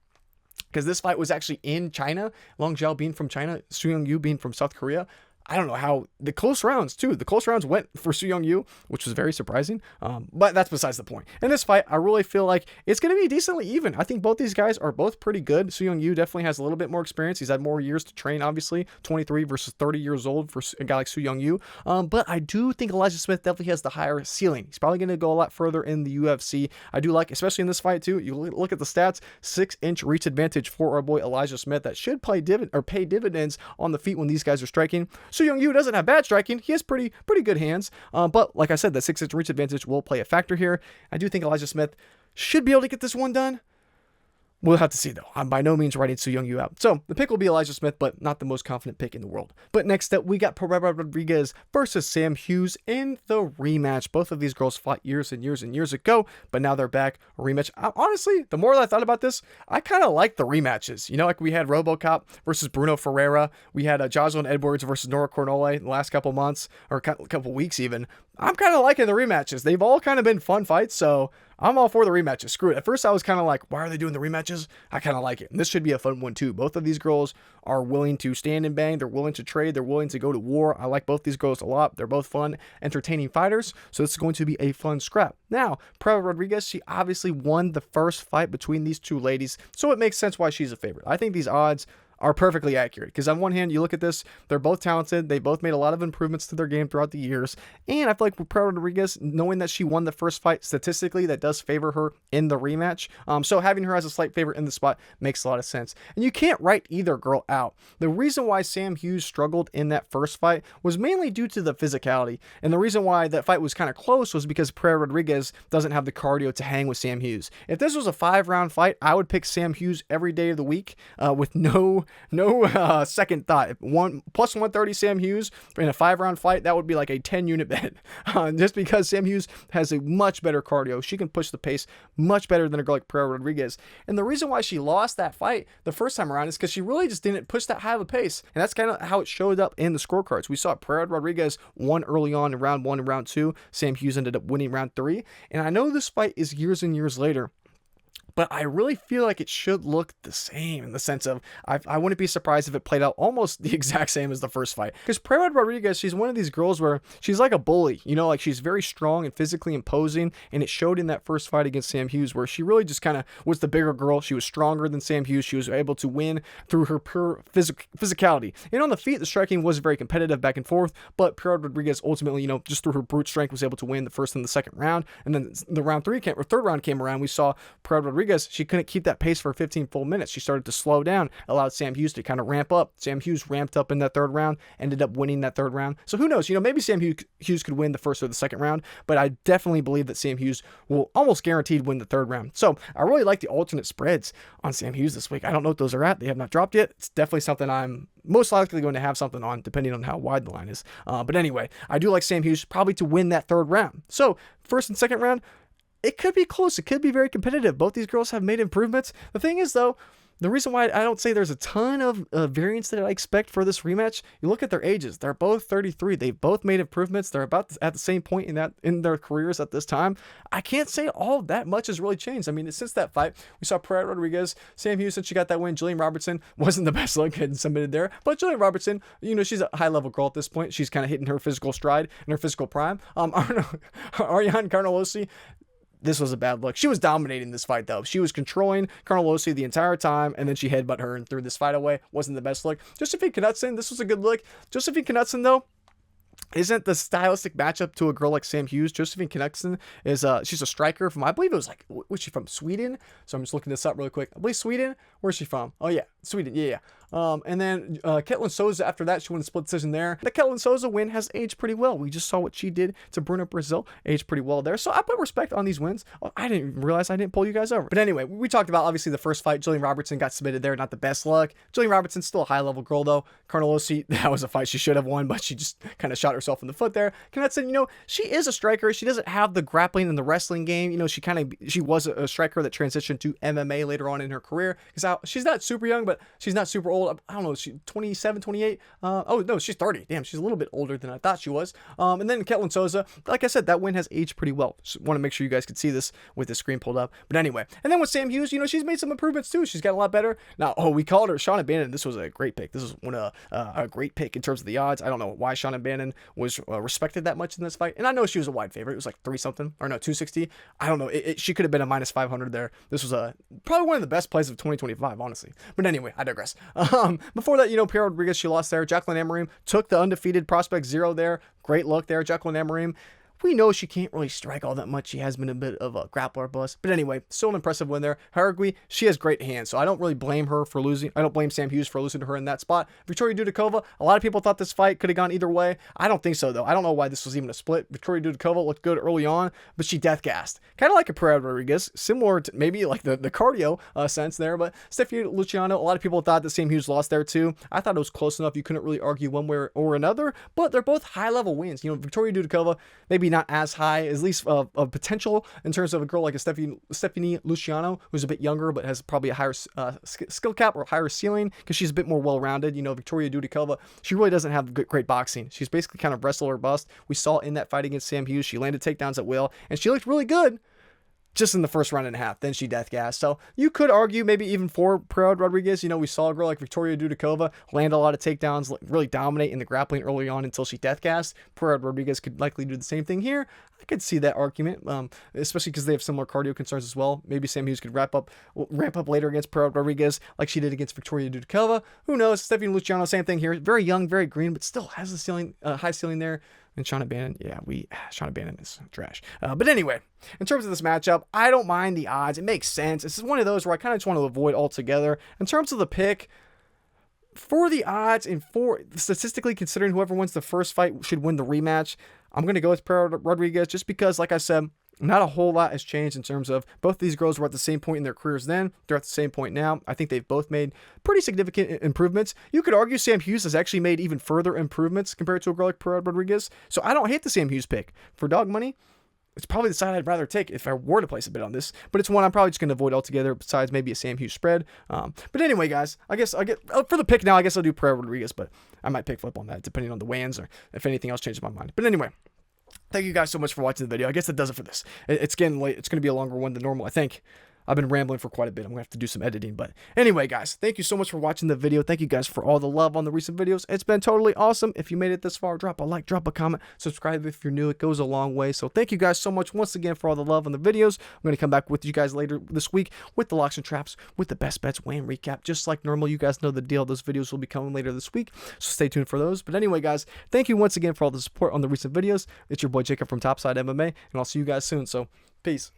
because this fight was actually in China. Long Zhao being from China, Su Young-Yu being from South Korea. I don't know how the close rounds too. The close rounds went for Su Young-yu, which was very surprising. But that's besides the point. In this fight, I really feel like it's going to be decently even. I think both these guys are both pretty good. Su Young-yu definitely has a little bit more experience. He's had more years to train, obviously. 23 versus 30 years old for a guy like Su Young-yu. But I do think Elijah Smith definitely has the higher ceiling. He's probably going to go a lot further in the UFC. I do like, especially in this fight too, you look at the stats, 6-inch reach advantage for our boy Elijah Smith. That should pay dividends on the feet when these guys are striking. Su Young-yu doesn't have bad striking. He has pretty good hands. But like I said, that 6-inch reach advantage will play a factor here. I do think Elijah Smith should be able to get this one done. We'll have to see, though. I'm by no means writing Su Young-yu out. So, the pick will be Elijah Smith, but not the most confident pick in the world. But next up, we got Pereira Rodriguez versus Sam Hughes in the rematch. Both of these girls fought years and years and years ago, but now they're back. A rematch. Honestly, the more that I thought about this, I kind of like the rematches. You know, like we had RoboCop versus Bruno Ferreira. We had Jocelyn Edwards versus Nora Cornolle in the last couple months, or a couple weeks even. I'm kind of liking the rematches. They've all kind of been fun fights, so I'm all for the rematches. Screw it. At first, I was kind of like, why are they doing the rematches? I kind of like it. And this should be a fun one, too. Both of these girls are willing to stand and bang. They're willing to trade. They're willing to go to war. I like both these girls a lot. They're both fun, entertaining fighters. So this is going to be a fun scrap. Now, Pereira Rodriguez, she obviously won the first fight between these two ladies. So it makes sense why she's a favorite. I think these odds are perfectly accurate because on one hand, you look at this, they're both talented. They both made a lot of improvements to their game throughout the years. And I feel like with Pereira Rodriguez, knowing that she won the first fight statistically, that does favor her in the rematch. So having her as a slight favorite in the spot makes a lot of sense. And you can't write either girl out. The reason why Sam Hughes struggled in that first fight was mainly due to the physicality. And the reason why that fight was kind of close was because Pereira Rodriguez doesn't have the cardio to hang with Sam Hughes. If this was a 5-round fight, I would pick Sam Hughes every day of the week with no second thought. Plus 130 Sam Hughes in a 5-round fight, that would be like a 10-unit bet. Just because Sam Hughes has a much better cardio. She can push the pace much better than a girl like Pereira Rodriguez. And the reason why she lost that fight the first time around is because she really just didn't push that high of a pace. And that's kind of how it showed up in the scorecards. We saw Pereira Rodriguez won early on in round 1 and round 2. Sam Hughes ended up winning round 3. And I know this fight is years and years later, but I really feel like it should look the same in the sense of I wouldn't be surprised if it played out almost the exact same as the first fight. Because Pereira Rodriguez, she's one of these girls where she's like a bully, you know, like she's very strong and physically imposing, and it showed in that first fight against Sam Hughes where she really just kind of was the bigger girl. She was stronger than Sam Hughes. She was able to win through her pure physicality. And on the feet, the striking was very competitive back and forth, but Pereira Rodriguez ultimately, you know, just through her brute strength was able to win the first and the second round. And then the third round came around, we saw Pereira Rodriguez, she couldn't keep that pace for 15 full minutes. She started to slow down, allowed Sam Hughes to kind of ramp up. Sam Hughes ramped up in that third round, ended up winning that third round. So who knows, you know, maybe Sam Hughes could win the first or the second round, but I definitely believe that Sam Hughes will almost guaranteed win the third round. So I really like the alternate spreads on Sam Hughes this week. I don't know what those are at. They have not dropped yet. It's definitely something I'm most likely going to have something on, depending on how wide the line is. But anyway, I do like Sam Hughes probably to win that third round. So first and second round, it could be close. It could be very competitive. Both these girls have made improvements. The thing is, though, the reason why I don't say there's a ton of variance that I expect for this rematch, you look at their ages. They're both 33. They've both made improvements. They're about at the same point in their careers at this time. I can't say all that much has really changed. I mean, since that fight, we saw Pereira Rodriguez, Sam Hughes, since she got that win. Gillian Robertson wasn't the best look getting submitted there, but Gillian Robertson, you know, she's a high-level girl at this point. She's kind of hitting her physical stride and her physical prime. Ariane Carnelossi, this was a bad look. She was dominating this fight, though. She was controlling Carnelossi the entire time, and then she headbutt her and threw this fight away. Wasn't the best look. Josephine Knudsen, this was a good look. Josephine Knudsen, though, isn't the stylistic matchup to a girl like Sam Hughes. Josephine Knudsen is she's a striker from, I believe it was like, was she from Sweden? So I'm just looking this up really quick. I believe Sweden. Where's she from? Oh yeah, Sweden. Yeah. And then Ketlin Sousa, after that, she won a split decision there. The Ketlin Sousa win has aged pretty well. We just saw what she did to Bruno Brazil, aged pretty well there. So I put respect on these wins. I didn't even realize I didn't pull you guys over. But anyway, we talked about obviously the first fight. Gillian Robertson got submitted there. Not the best luck. Gillian Robertson's still a high-level girl, though. Carnelossi, that was a fight she should have won, but she just kind of shot herself in the foot there. Knudsen, you know, she is a striker. She doesn't have the grappling and the wrestling game. You know, she was a striker that transitioned to MMA later on in her career. Because she's not super young, but she's not super old. old. I don't know, she 27, 28. Oh no, she's 30. Damn, she's a little bit older than I thought she was. And then Sousa, like I said, that win has aged pretty well. Just want to make sure you guys can see this with the screen pulled up. But anyway, and then with Sam Hughes, you know, she's made some improvements too. She's got a lot better. Now, we called her Shauna Bannon. This was a great pick. This was a great pick in terms of the odds. I don't know why Shauna Bannon was respected that much in this fight. And I know she was a wide favorite. It was like 3-something, or no, 260. I don't know. She could have been a minus 500 there. This was probably one of the best plays of 2025, honestly. But anyway, I digress. Before that, you know, Pierre Rodriguez, she lost there. Jacqueline Amorim took the undefeated prospect 0 there. Great look there, Jacqueline Amorim. We know she can't really strike all that much. She has been a bit of a grappler bust. But anyway, still an impressive win there. Hardwick, she has great hands, so I don't really blame her for losing. I don't blame Sam Hughes for losing to her in that spot. Victoria Dudikova, a lot of people thought this fight could have gone either way. I don't think so, though. I don't know why this was even a split. Victoria Dudikova looked good early on, but she death gassed. Kind of like a Pereira Rodriguez, similar to maybe like the cardio sense there. But Stephanie Luciano, a lot of people thought that Sam Hughes lost there too. I thought it was close enough. You couldn't really argue one way or another, but they're both high-level wins. You know, Victoria Dudikova, maybe not as high, at least of potential in terms of a girl like a Stephanie Luciano, who's a bit younger but has probably a higher skill cap or a higher ceiling because she's a bit more well-rounded. You know, Victoria Dudikova, she really doesn't have great boxing. She's basically kind of wrestle or bust. We saw in that fight against Sam Hughes, she landed takedowns at will, and she looked really good just in the first round and a half. Then she death gassed. So you could argue maybe even for Pereira Rodriguez. You know, we saw a girl like Victoria Dudikova land a lot of takedowns, really dominate in the grappling early on until she death gassed. Pereira Rodriguez could likely do the same thing here. I could see that argument, especially because they have similar cardio concerns as well. Maybe Sam Hughes could ramp up later against Pereira Rodriguez like she did against Victoria Dudikova. Who knows? Stephanie Luciano, same thing here. Very young, very green, but still has a ceiling, high ceiling there. And Shauna Bannon, Shauna Bannon is trash. But anyway, in terms of this matchup, I don't mind the odds. It makes sense. This is one of those where I kind of just want to avoid altogether. In terms of the pick, for the odds and for statistically considering whoever wins the first fight should win the rematch, I'm going to go with Pereira Rodriguez just because, like I said, not a whole lot has changed in terms of both these girls were at the same point in their careers then. They're at the same point now. I think they've both made pretty significant improvements. You could argue Sam Hughes has actually made even further improvements compared to a girl like Pereira Rodriguez. So I don't hate the Sam Hughes pick. For dog money, it's probably the side I'd rather take if I were to place a bet on this. But it's one I'm probably just going to avoid altogether besides maybe a Sam Hughes spread. But anyway, guys, I guess for the pick now, I guess I'll do Pereira Rodriguez. But I might pick flip on that depending on the weigh-ins or if anything else changes my mind. But anyway, thank you guys so much for watching the video. I guess that does it for this. It's getting late. It's going to be a longer one than normal, I think. I've been rambling for quite a bit. I'm going to have to do some editing. But anyway, guys, thank you so much for watching the video. Thank you guys for all the love on the recent videos. It's been totally awesome. If you made it this far, drop a like, drop a comment, subscribe if you're new. It goes a long way. So thank you guys so much once again for all the love on the videos. I'm going to come back with you guys later this week with the locks and traps, with the best bets weigh-in recap. Just like normal, you guys know the deal. Those videos will be coming later this week. So stay tuned for those. But anyway, guys, thank you once again for all the support on the recent videos. It's your boy Jacob from Topside MMA, and I'll see you guys soon. So peace.